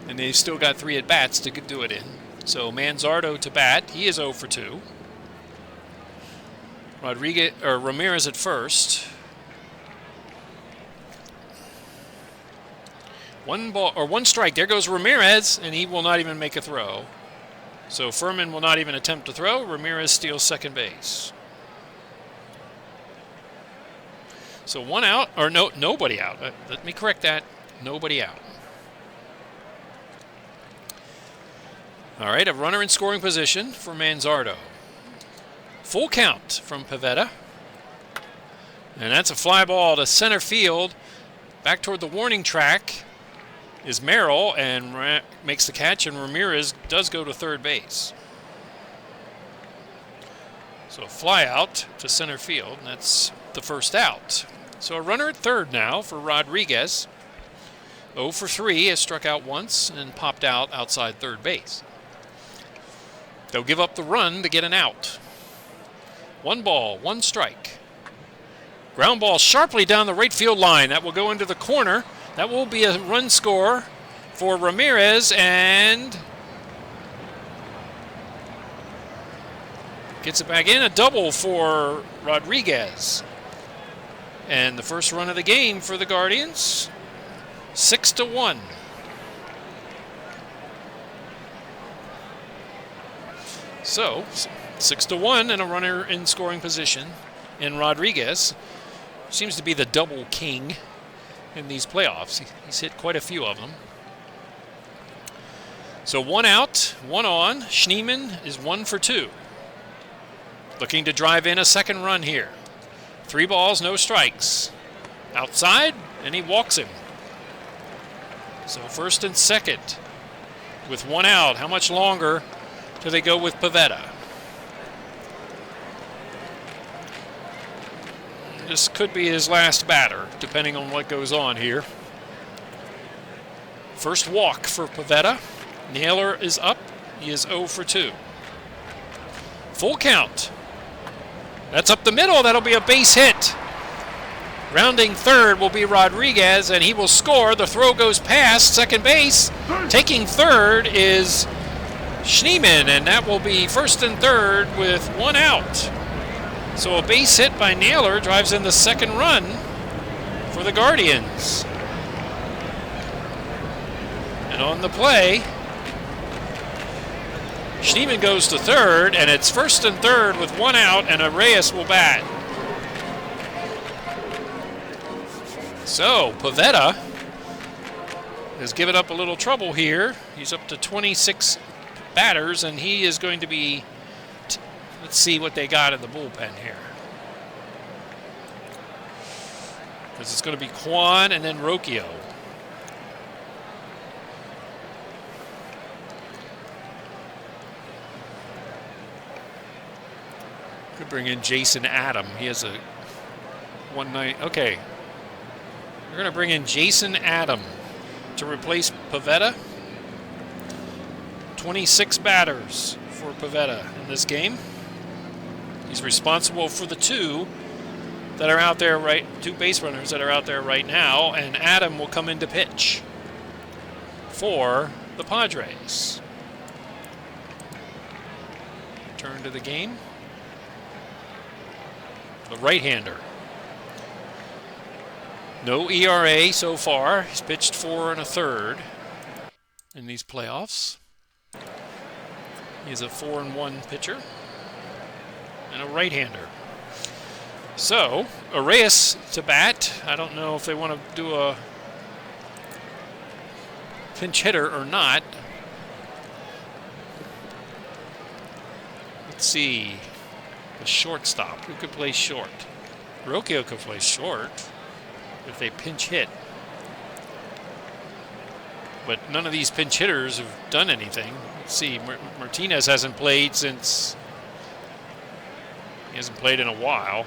And they've still got 3 at-bats to do it in. So Manzardo to bat. He is 0 for 2. Ramirez at first. One strike. There goes Ramirez, and he will not even make a throw. So Furman will not even attempt to throw. Ramirez steals second base. So 1 out, or nobody out. Let me correct that. Nobody out. All right, a runner in scoring position for Manzardo. Full count from Pivetta. And that's a fly ball to center field. Back toward the warning track is Merrill, and makes the catch, and Ramirez does go to third base. So a fly out to center field, and that's the first out. So a runner at third now for Rodriguez. 0 for 3, has struck out once and popped out outside third base. They'll give up the run to get an out. 1 ball, 1 strike. Ground ball sharply down the right field line. That will go into the corner. That will be a run score for Ramirez, and gets it back in. A double for Rodriguez. And the first run of the game for the Guardians. 6-1. So 6-1 and a runner in scoring position. And Rodriguez seems to be the double king in these playoffs. He's hit quite a few of them. So 1 out, 1 on. Schneemann is 1 for 2. Looking to drive in a second run here. 3 balls, no strikes. Outside, and he walks him. So first and second with 1 out. How much longer do they go with Pivetta? This could be his last batter, depending on what goes on here. First walk for Pivetta. Naylor is up. He is 0 for 2. Full count. That's up the middle. That'll be a base hit. Rounding third will be Rodriguez, and he will score. The throw goes past second base. Taking third is Schneemann, and that will be first and third with 1 out. So a base hit by Naylor drives in the second run for the Guardians. And on the play, Schneemann goes to third, and it's first and third with 1 out, and Reyes will bat. So Pivetta has given up a little trouble here. He's up to 26 batters, and he is going to be... Let's see what they got in the bullpen here. Because it's going to be Kwan and then Rocchio. Could bring in Jason Adam. He has a 1-9. Okay. We're going to bring in Jason Adam to replace Pivetta. 26 batters for Pivetta in this game. He's responsible for the 2 that are out there 2 base runners that are out there right now, and Adam will come in to pitch for the Padres. Return to the game. The right-hander. No ERA so far. He's pitched 4 1/3 in these playoffs. He's a 4-1 pitcher and a right-hander. So, Reyes to bat. I don't know if they want to do a pinch hitter or not. Let's see. The shortstop. Who could play short? Rocchio could play short if they pinch hit. But none of these pinch hitters have done anything. Let's see, Martinez hasn't played since... He hasn't played in a while.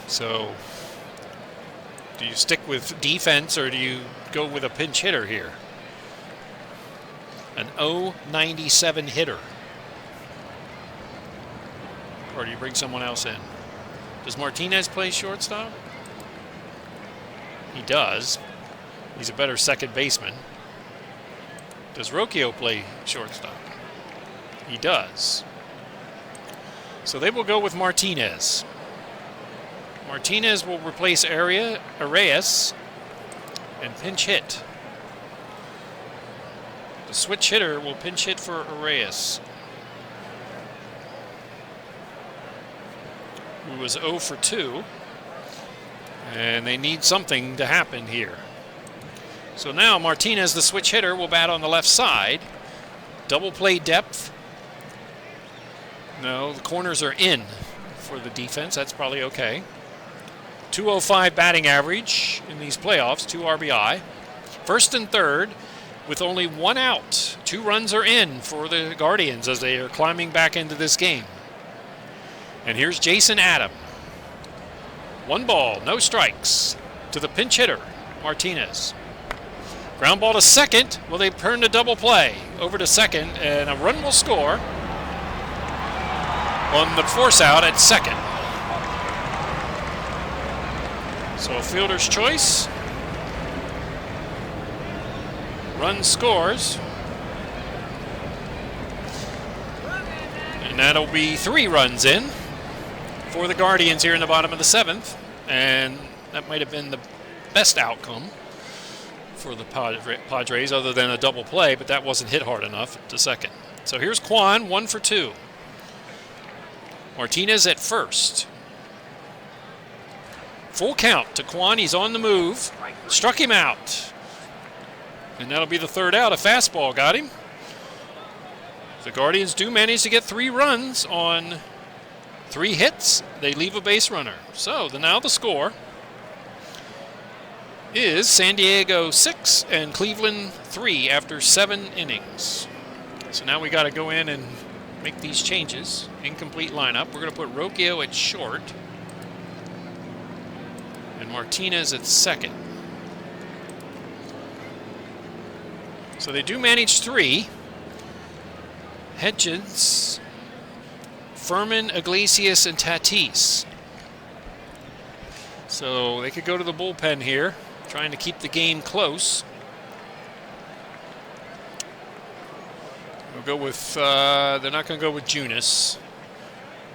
So, do you stick with defense or do you go with a pinch hitter here? An 0.97 hitter. Or do you bring someone else in? Does Martinez play shortstop? He does. He's a better second baseman. Does Rocchio play shortstop? He does. So they will go with Martinez. Martinez will replace Arias and pinch hit. The switch hitter will pinch hit for Arias, who was 0 for 2. And they need something to happen here. So now Martinez, the switch hitter, will bat on the left side. Double play depth. No, the corners are in for the defense. That's probably okay. 205 batting average in these playoffs, 2 RBI. First and third with only 1 out. 2 runs are in for the Guardians as they are climbing back into this game. And here's Jason Adam. 1 ball, no strikes to the pinch hitter, Martinez. Ground ball to second. Well, they turn to double play over to second, and a run will score on the force out at second. So a fielder's choice. Run scores. And that'll be 3 runs in for the Guardians here in the bottom of the 7th. And that might have been the best outcome for the Padres other than a double play, but that wasn't hit hard enough to second. So here's Kwan, 1 for 2. Martinez at first. Full count to Kwan. He's on the move. Struck him out. And that'll be the 3rd out. A fastball got him. The Guardians do manage to get 3 runs on 3 hits. They leave a base runner. So now the score is San Diego 6 and Cleveland 3 after 7 innings. So now we got to go in and make these changes. Incomplete lineup. We're going to put Rocchio at short and Martinez at second. So they do manage 3. Hedges, Furman, Iglesias, and Tatis. So they could go to the bullpen here, trying to keep the game close. We'll go with, they're not going to go with Junis.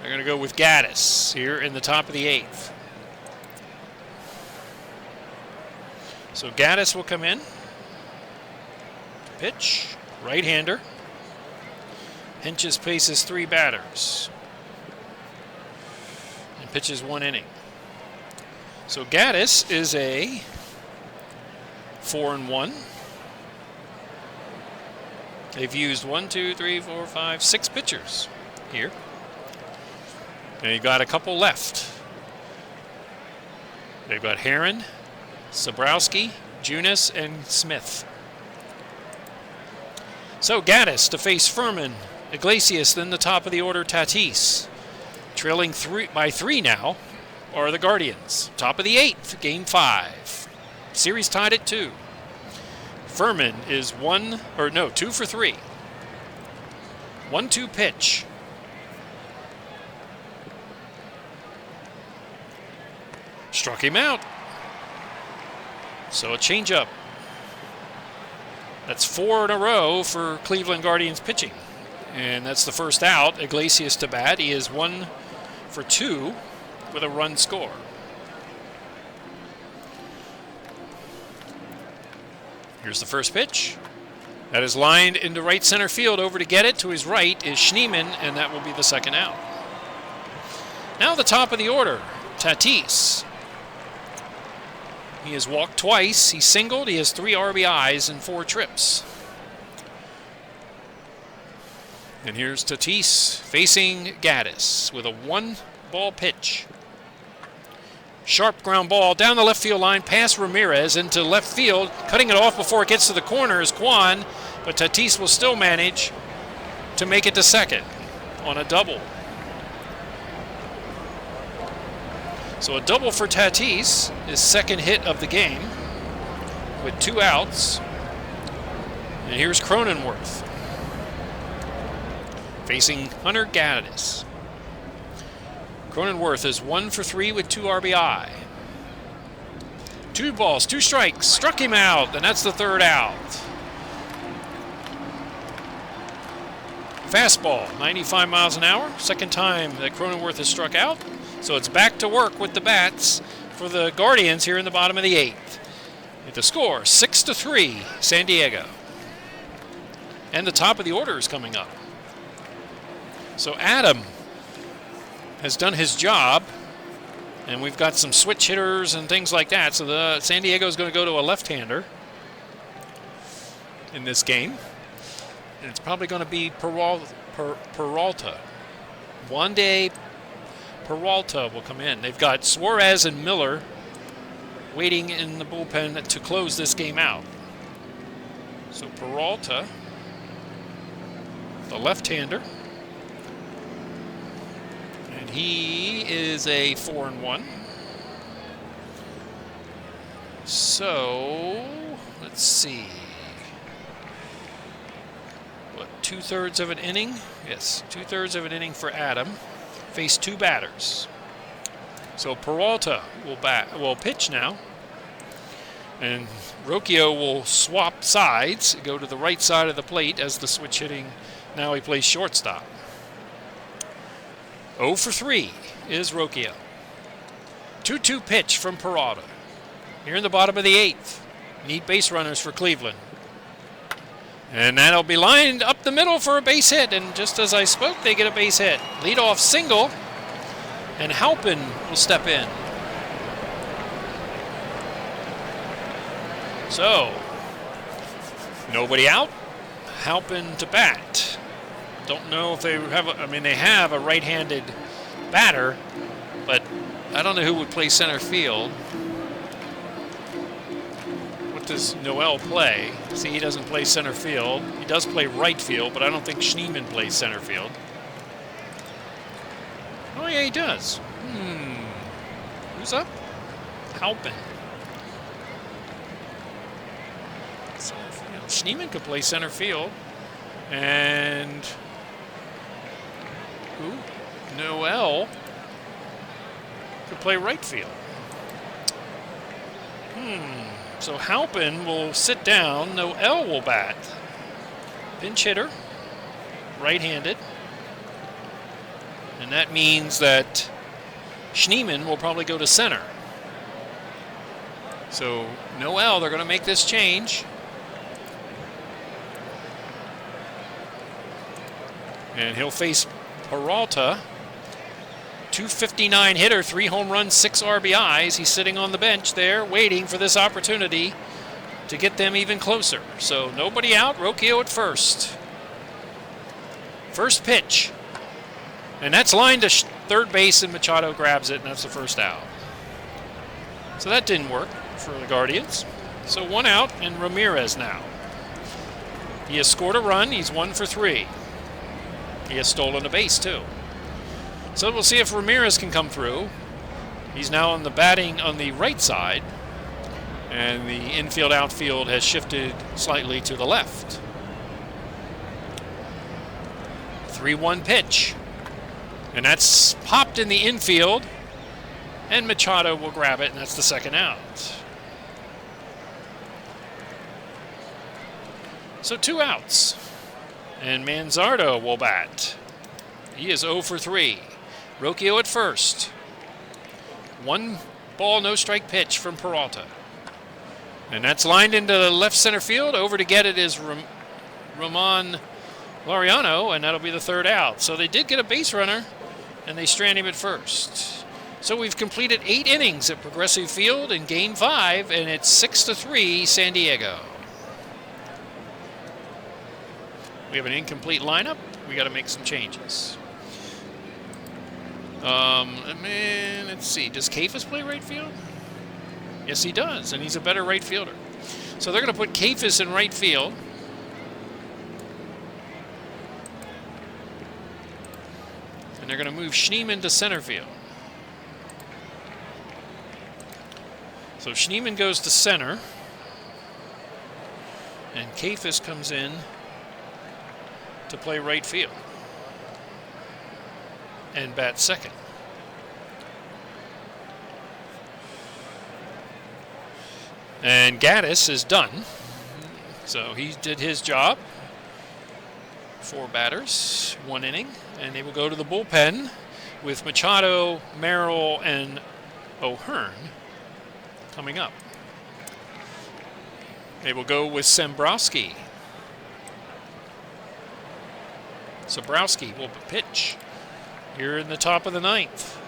They're going to go with Gaddis here in the top of the 8th. So Gaddis will come in. Pitch, right-hander. Hentges paces 3 batters. And pitches 1 inning. So Gaddis is a 4-1. They've used 1, 2, 3, 4, 5, 6 pitchers here. And you've got a couple left. They've got Heron, Sabrowski, Junis, and Smith. So Gaddis to face Furman, Iglesias, then the top of the order, Tatis. Trailing by 3 now are the Guardians. Top of the 8th, game 5. Series tied at 2. Furman is 2 for 3. 1-2 pitch. Struck him out. So a changeup. That's 4 in a row for Cleveland Guardians pitching. And that's the first out. Iglesias to bat. He is 1 for 2 with a run score. Here's the first pitch. That is lined into right center field. Over to get it to his right is Schneemann, and that will be the second out. Now the top of the order, Tatis. He has walked twice. He singled. He has 3 RBIs and 4 trips. And here's Tatis facing Gaddis with a 1-ball pitch. Sharp ground ball down the left field line past Ramirez into left field. Cutting it off before it gets to the corner is Kwan, but Tatis will still manage to make it to second on a double. So a double for Tatis, his second hit of the game with 2 outs. And here's Cronenworth facing Hunter Gaddis. Cronenworth is 1 for 3 with 2 RBI. 2 balls, 2 strikes, struck him out, and that's the third out. Fastball, 95 miles an hour. Second time that Cronenworth has struck out. So it's back to work with the bats for the Guardians here in the bottom of the 8th. The score, 6-3, San Diego. And the top of the order is coming up. So Adam has done his job, and we've got some switch hitters and things like that. So the San Diego is going to go to a left-hander in this game. And it's probably going to be Peralta. One day Peralta will come in. They've got Suarez and Miller waiting in the bullpen to close this game out. So Peralta, the left-hander, and he is a 4-1. So let's see. What, 2/3 of an inning? Yes, 2/3 of an inning for Adam. Face 2 batters. So Peralta will pitch now. And Rocchio will swap sides, go to the right side of the plate as the switch hitting. Now he plays shortstop. 0 for 3 is Rocchio. 2-2 pitch from Peralta. Here in the bottom of the 8th. Need base runners for Cleveland. And that'll be lined up the middle for a base hit. And just as I spoke, they get a base hit. Leadoff single. And Halpin will step in. So, nobody out. Halpin to bat. Don't know if they have, they have a right-handed batter, but I don't know who would play center field. What does Noel play? See, he doesn't play center field. He does play right field, but I don't think Schneemann plays center field. Oh, yeah, he does. Who's up? Halpin. Schneemann could play center field. And Noel could play right field. So Halpin will sit down. Noel will bat. Pinch hitter, right-handed. And that means that Schneemann will probably go to center. So Noel, they're going to make this change. And he'll face Peralta. 259 hitter, 3 home runs, 6 RBIs. He's sitting on the bench there waiting for this opportunity to get them even closer. So nobody out, Rocchio at first. First pitch. And that's lined to third base, and Machado grabs it, and that's the first out. So that didn't work for the Guardians. So 1 out, and Ramirez now. He has scored a run. He's 1 for 3. He has stolen a base, too. So we'll see if Ramirez can come through. He's now on the batting on the right side, and the infield-outfield has shifted slightly to the left. 3-1 pitch. And that's popped in the infield, and Machado will grab it, and that's the second out. So 2 outs. And Manzardo will bat. He is 0 for 3. Rocchio at first. 1 ball, no strike pitch from Peralta. And that's lined into the left center field. Over to get it is Ramon Laureano, and that'll be the third out. So they did get a base runner, and they strand him at first. So we've completed 8 innings at Progressive Field in Game 5, and it's 6-3 San Diego. We have an incomplete lineup. We got to make some changes. Man, let's see. Does Kafis play right field? Yes, he does, and he's a better right fielder. So they're going to put Kafis in right field. And they're going to move Schneemann to center field. So Schneemann goes to center. And Kafis comes in to play right field. And bat second. And Gaddis is done. So he did his job. 4 batters, 1 inning. And they will go to the bullpen with Machado, Merrill, and O'Hearn coming up. They will go with Sembrowski. Sembrowski will pitch here in the top of the 9th.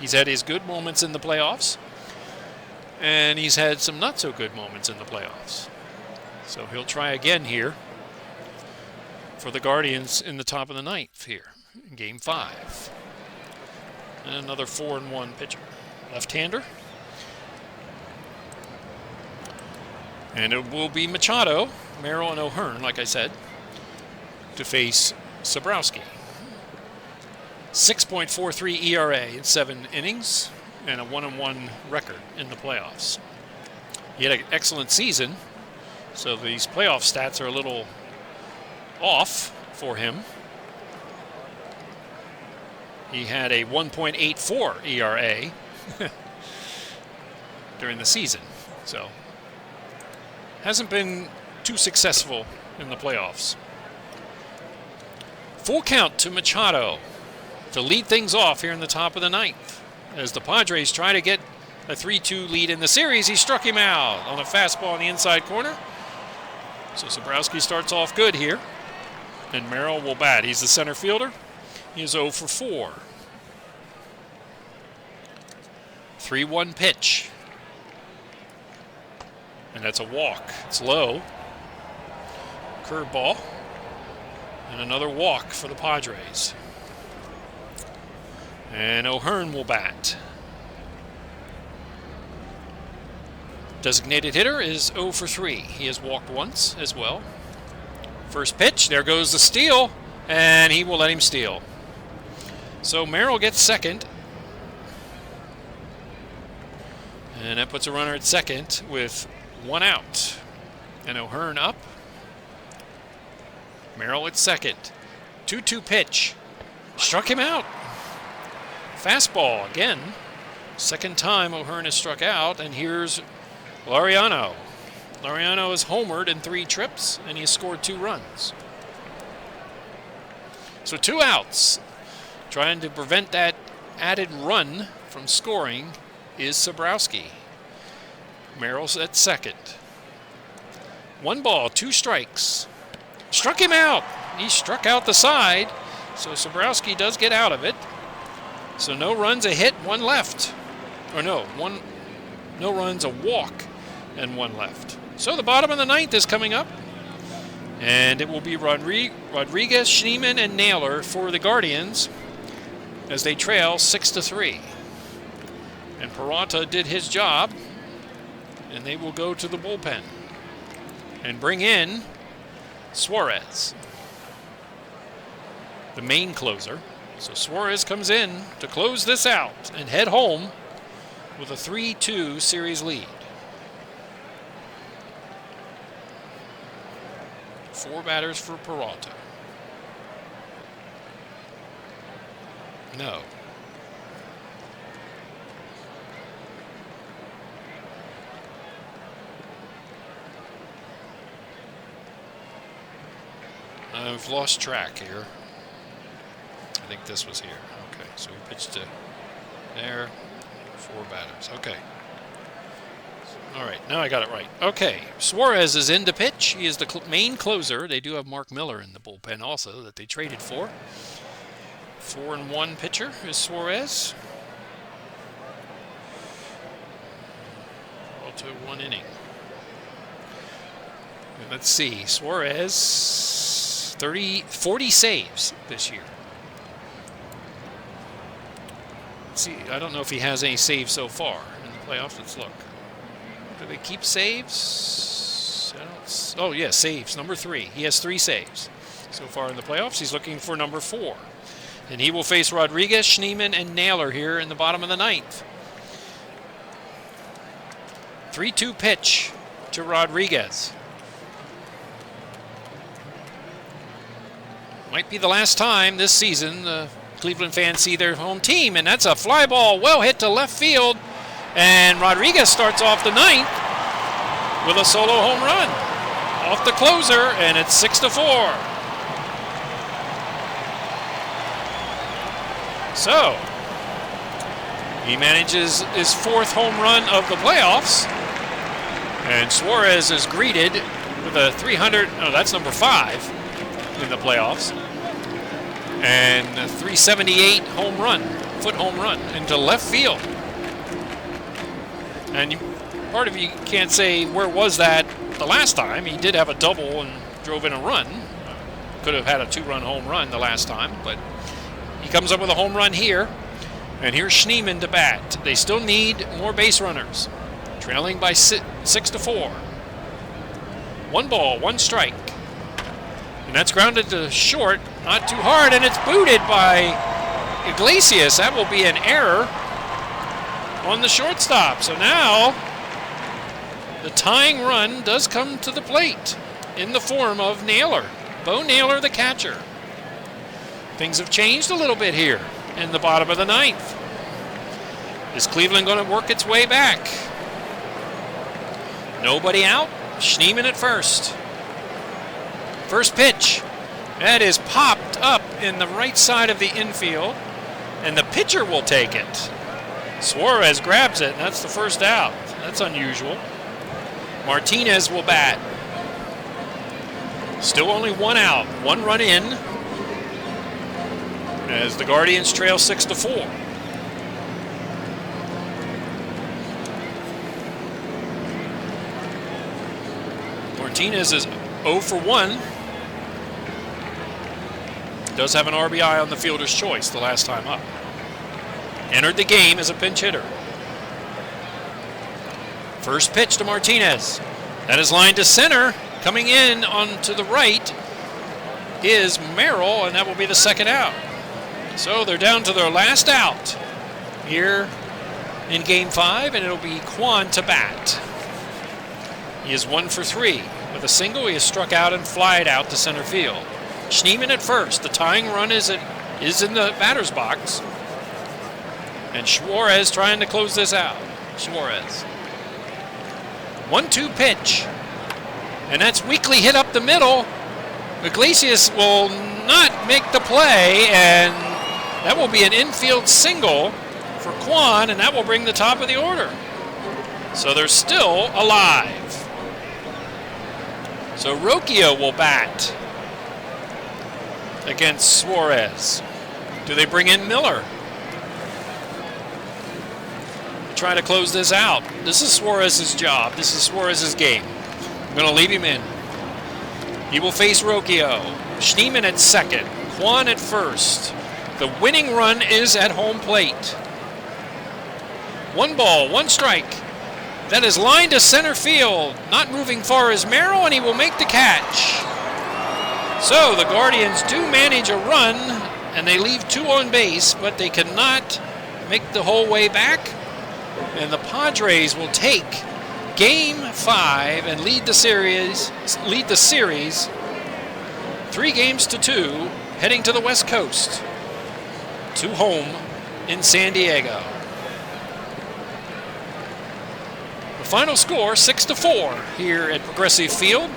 He's had his good moments in the playoffs, and he's had some not so good moments in the playoffs. So he'll try again here for the Guardians in the top of the 9th here in Game 5. And another 4-1 pitcher. Left-hander. And it will be Machado, Merrill, and O'Hearn, like I said, to face Sembrowski. 6.43 ERA in 7 innings and a 1-1 record in the playoffs. He had an excellent season, so these playoff stats are a little off for him. He had a 1.84 ERA during the season, so hasn't been too successful in the playoffs. Full count to Machado to lead things off here in the top of the 9th. As the Padres try to get a 3-2 lead in the series, he struck him out on a fastball in the inside corner. So Sembrowski starts off good here. And Merrill will bat. He's the center fielder. He is 0 for 4. 3-1 pitch. And that's a walk. It's low. Curveball. And another walk for the Padres. And O'Hearn will bat. Designated hitter is 0 for 3. He has walked once as well. First pitch, there goes the steal, and he will let him steal. So Merrill gets second. And that puts a runner at second with 1 out. And O'Hearn up. Merrill at second. 2-2 pitch. Struck him out. Fastball again. Second time O'Hearn has struck out, and here's Laureano. Laureano has homered in 3 trips, and he has scored 2 runs. So 2 outs. Trying to prevent that added run from scoring is Sembrowski. Merrill's at second. 1 ball, 2 strikes. Struck him out. He struck out the side, so Sembrowski does get out of it. So no runs, a hit, 1 left. Or no runs, a walk, and 1 left. So the bottom of the 9th is coming up. And it will be Rodriguez, Schneemann, and Naylor for the Guardians as they trail 6-3. And Peralta did his job, and they will go to the bullpen and bring in Suarez, the main closer. So Suarez comes in to close this out and head home with a 3-2 series lead. 4 batters for Peralta. No. I've lost track here. I think this was here. Okay, so he pitched to there. 4 batters. Okay. All right, now I got it right. Okay, Suarez is in to pitch. He is the main closer. They do have Mark Miller in the bullpen also that they traded for. 4-1 pitcher is Suarez. All to 1 inning. And let's see, Suarez 40 saves this year. Let's see, I don't know if he has any saves so far in the playoffs. Let's look. Do they keep saves? Oh, yeah, saves, number 3. He has 3 saves so far in the playoffs. He's looking for number 4. And he will face Rodriguez, Schneemann, and Naylor here in the bottom of the 9th. 3-2 pitch to Rodriguez. Might be the last time this season the Cleveland fans see their home team, and that's a fly ball well hit to left field. And Rodriguez starts off the 9th with a solo home run off the closer, and it's 6-4. So he manages his 4th home run of the playoffs, and Suarez is greeted with a 300. Oh, that's number 5 in the playoffs, and a 378 foot home run into left field. And part of you can't say where was that the last time. He did have a double and drove in a run. Could have had a 2-run home run the last time, but he comes up with a home run here. And here's Schneemann to bat. They still need more base runners, trailing by 6-4. 1 ball, 1 strike. And that's grounded to short, not too hard, and it's booted by Iglesias. That will be an error on the shortstop. So now the tying run does come to the plate in the form of Naylor. Bo Naylor, the catcher. Things have changed a little bit here in the bottom of the 9th. Is Cleveland going to work its way back? Nobody out. Schneemann at first. First pitch. That is popped up in the right side of the infield, and the pitcher will take it. Suarez grabs it, and that's the first out. That's unusual. Martinez will bat. Still only 1 out, 1 run in, as the Guardians trail 6-4. Martinez is 0 for 1. Does have an RBI on the fielder's choice the last time up. Entered the game as a pinch hitter. First pitch to Martinez. That is lined to center. Coming in onto the right is Merrill, and that will be the 2nd out. So they're down to their last out here in Game 5, and it'll be Kwan to bat. He is 1 for 3. With a single, he is struck out and flied out to center field. Schneemann at first. The tying run is in the batter's box. And Suarez trying to close this out. Suarez. 1-2 pitch. And that's weakly hit up the middle. Iglesias will not make the play, and that will be an infield single for Kwan, and that will bring the top of the order. So they're still alive. So Rocchio will bat against Suarez. Do they bring in Miller? Try to close this out. This is Suarez's job. This is Suarez's game. I'm going to leave him in. He will face Rocchio. Schneemann at second. Kwan at first. The winning run is at home plate. 1 ball, 1 strike. That is lined to center field. Not moving far is Merrill, and he will make the catch. So the Guardians do manage a run, and they leave 2 on base, but they cannot make the whole way back. And the Padres will take Game 5 and lead the series 3-2, heading to the West Coast, to home in San Diego. The final score, 6-4 here at Progressive Field.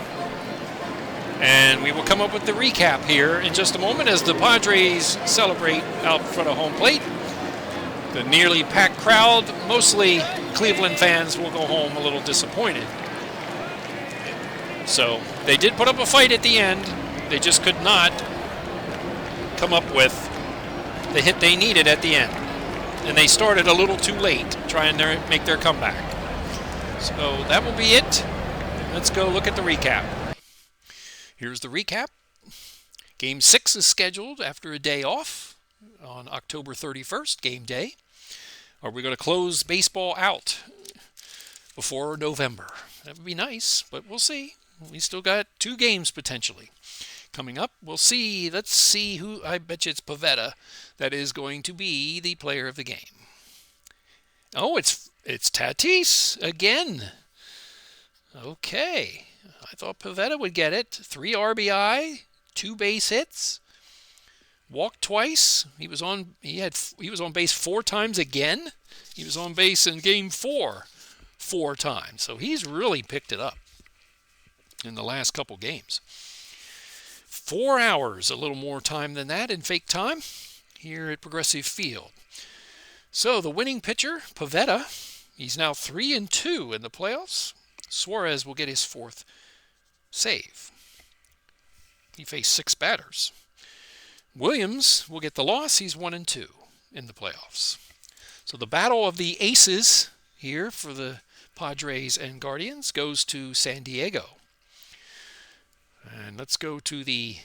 And we will come up with the recap here in just a moment as the Padres celebrate out front of home plate. The nearly packed crowd, mostly Cleveland fans, will go home a little disappointed. So they did put up a fight at the end. They just could not come up with the hit they needed at the end. And they started a little too late trying to make their comeback. So that will be it. Let's go look at the recap. Here's the recap. Game 6 is scheduled after a day off on October 31st, game day. Are we going to close baseball out before November? That would be nice, but we'll see. We still got 2 games potentially coming up. We'll see. Let's see who. I bet you it's Pivetta that is going to be the player of the game. Oh, it's Tatis again. Okay. I thought Pivetta would get it. 3 RBI, 2 base hits, walked twice. He was on base 4 times again. He was on base in game 4 times. So he's really picked it up in the last couple games. 4 hours, a little more time than that in fake time here at Progressive Field. So the winning pitcher, Pivetta, he's now 3-2 in the playoffs. Suarez will get his 4th save. He faced 6 batters. Williams will get the loss. He's 1-2 in the playoffs. So the battle of the aces here for the Padres and Guardians goes to San Diego. And let's go to the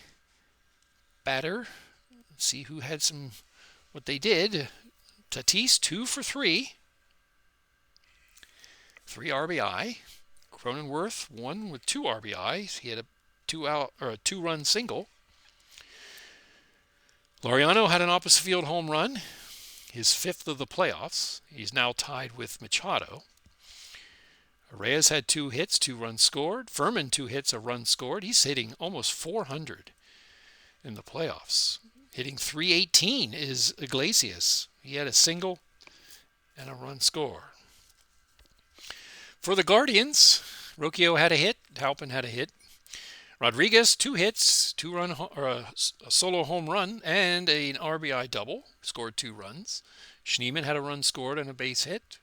batter. See who had what they did. Tatis, 2 for 3. 3 RBI. Cronenworth, 1 with 2 RBIs. He had a 2-run single. Laureano had an opposite field home run, his 5th of the playoffs. He's now tied with Machado. Reyes had 2 hits, 2 runs scored. Furman, 2 hits, a run scored. He's hitting almost 400 in the playoffs. Hitting .318 is Iglesias. He had a single and a run score. For the Guardians, Rocchio had a hit. Halpin had a hit. Rodriguez, 2 hits, a solo home run, and an RBI double. Scored 2 runs. Schneemann had a run scored and a base hit.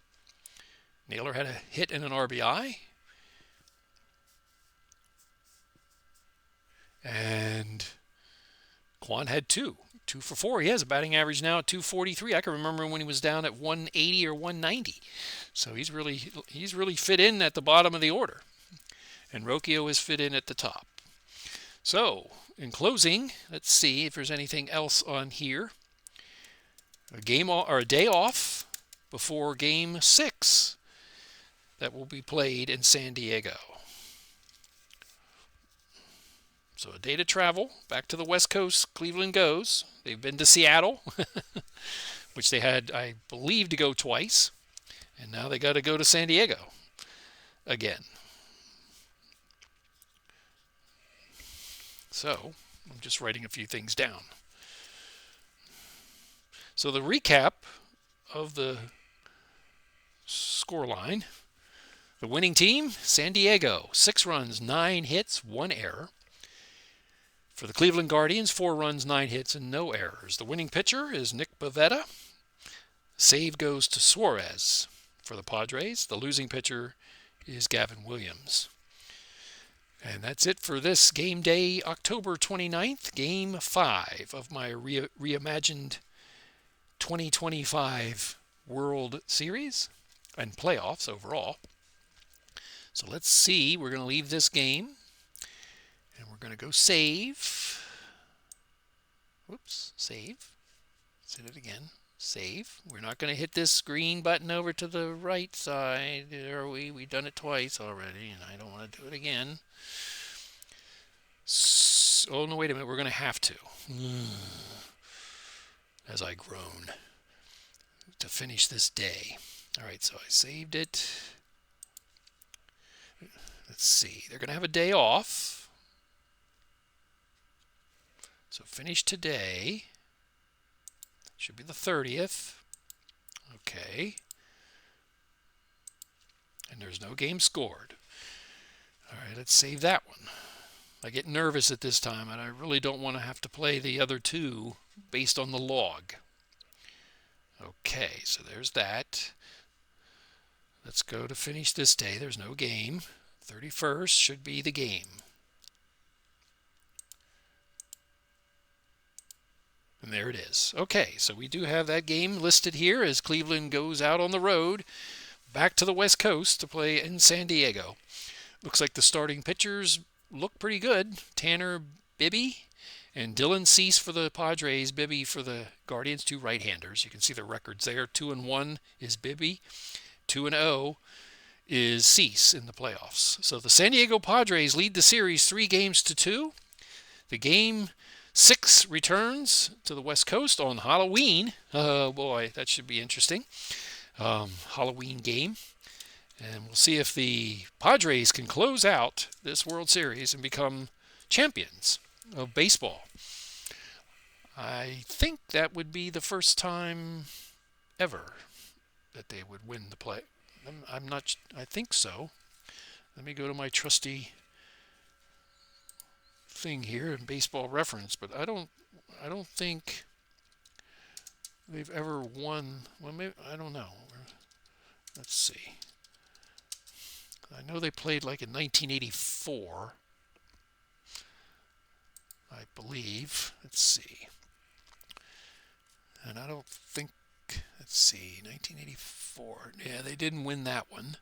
Naylor had a hit and an RBI. And Kwan had 2 for 4. He has a batting average now at .243. I can remember when he was down at 180 or 190. So he's really fit in at the bottom of the order. And Rocchio is fit in at the top. So, in closing, let's see if there's anything else on here. A day off before game 6 that will be played in San Diego. So a day to travel back to the West Coast. Cleveland goes. They've been to Seattle, which they had, I believe, to go twice. And now they got to go to San Diego again. So I'm just writing a few things down. So the recap of the scoreline. The winning team, San Diego, 6 runs, 9 hits, 1 error. For the Cleveland Guardians, 4 runs, 9 hits, and no errors. The winning pitcher is Nick Pivetta. Save goes to Suarez. For the Padres, the losing pitcher is Gavin Williams. And that's it for this game day, October 29th, game 5 of my reimagined 2025 World Series and playoffs overall. So let's see. We're going to leave this game and we're going to go save. Whoops, save. Let's hit it again. Save. We're not going to hit this green button over to the right side, are we? We've done it twice already, and I don't want to do it again. Oh, no, wait a minute. We're going to have to. As I groan to finish this day. All right, so I saved it. Let's see. They're going to have a day off. So finish today. Should be the 30th. Okay. And there's no game scored. All right, let's save that one. I get nervous at this time, and I really don't want to have to play the other 2 based on the log. Okay, so there's that. Let's go to finish this day. There's no game. 31st should be the game. And there it is. Okay, so we do have that game listed here as Cleveland goes out on the road back to the West Coast to play in San Diego. Looks like the starting pitchers look pretty good. Tanner Bibby And Dylan Cease for the Padres, Bibby for the Guardians, two right-handers. You can see the records there. 2-1 is Bibby. 2-0 is Cease in the playoffs. So the San Diego Padres lead the series 3-2. The game 6 returns to the West Coast on Halloween. Oh boy, that should be interesting. Halloween game. And we'll see if the Padres can close out this World Series and become champions of baseball. I think that would be the first time ever that they would win the play. I'm not. I think so. Let me go to my trusty thing here in Baseball Reference, but I don't think they've ever won. Well, maybe I don't know. Let's see. I know they played like in 1984. I believe. Let's see. And I don't think, let's see, 1984. Yeah, they didn't win that one.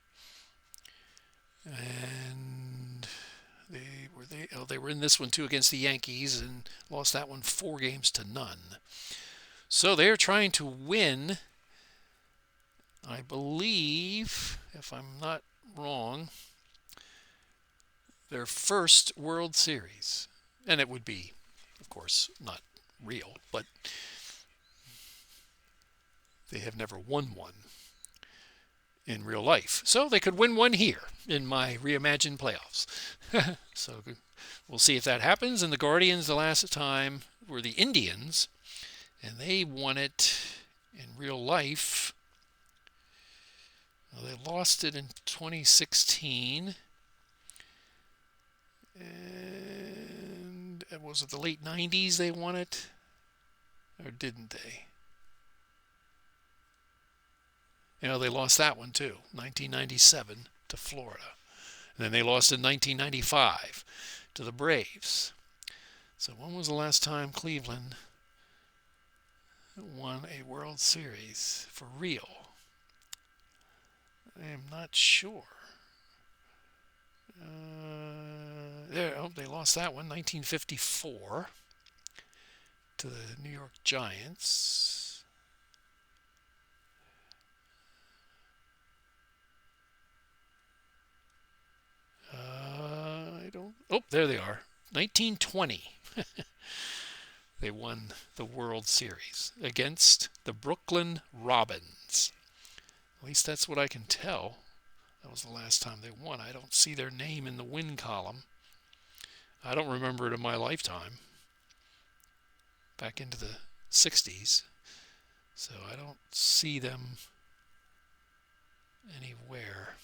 And they were in this one too against the Yankees and lost that one 4-0. So they're trying to win, I believe, if I'm not wrong, their first World Series. And it would be, of course, not real, but they have never won one in real life. So they could win one here in my reimagined playoffs. So we'll see if that happens. And the Guardians the last time were the Indians, and they won it in real life. Well, they lost it in 2016. And was it the late 90s they won it? Or didn't they? You know, they lost that one too, 1997 to Florida. And then they lost in 1995 to the Braves. So when was the last time Cleveland won a World Series for real? I am not sure. They lost that one, 1954, to the New York Giants. Oh, there they are. 1920. They won the World Series against the Brooklyn Robins. At least that's what I can tell. That was the last time they won. I don't see their name in the win column. I don't remember it in my lifetime. Back into the 60s. So I don't see them anywhere.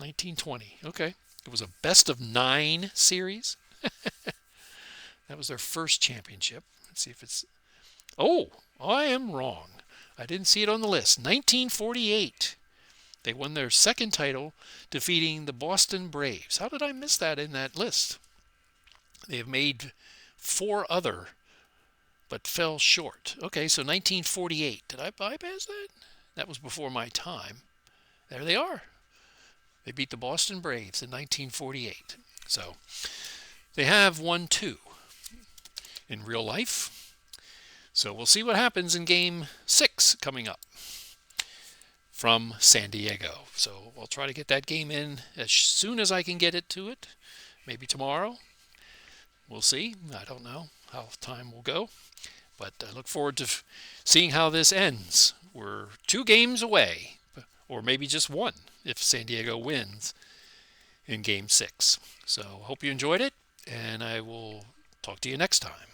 $1920. Okay. It was a best-of-9 series. That was their first championship. Let's see if it's... Oh, I am wrong. I didn't see it on the list. 1948. They won their second title, defeating the Boston Braves. How did I miss that in that list? They have made 4 other, but fell short. Okay, so 1948. Did I bypass that? That was before my time. There they are. They beat the Boston Braves in 1948. So they have won 2 in real life. So we'll see what happens in Game 6 coming up from San Diego. So I'll try to get that game in as soon as I can get it to it. Maybe tomorrow. We'll see. I don't know how time will go. But I look forward to seeing how this ends. We're 2 games away, or maybe just 1 if San Diego wins in Game 6. So hope you enjoyed it, and I will talk to you next time.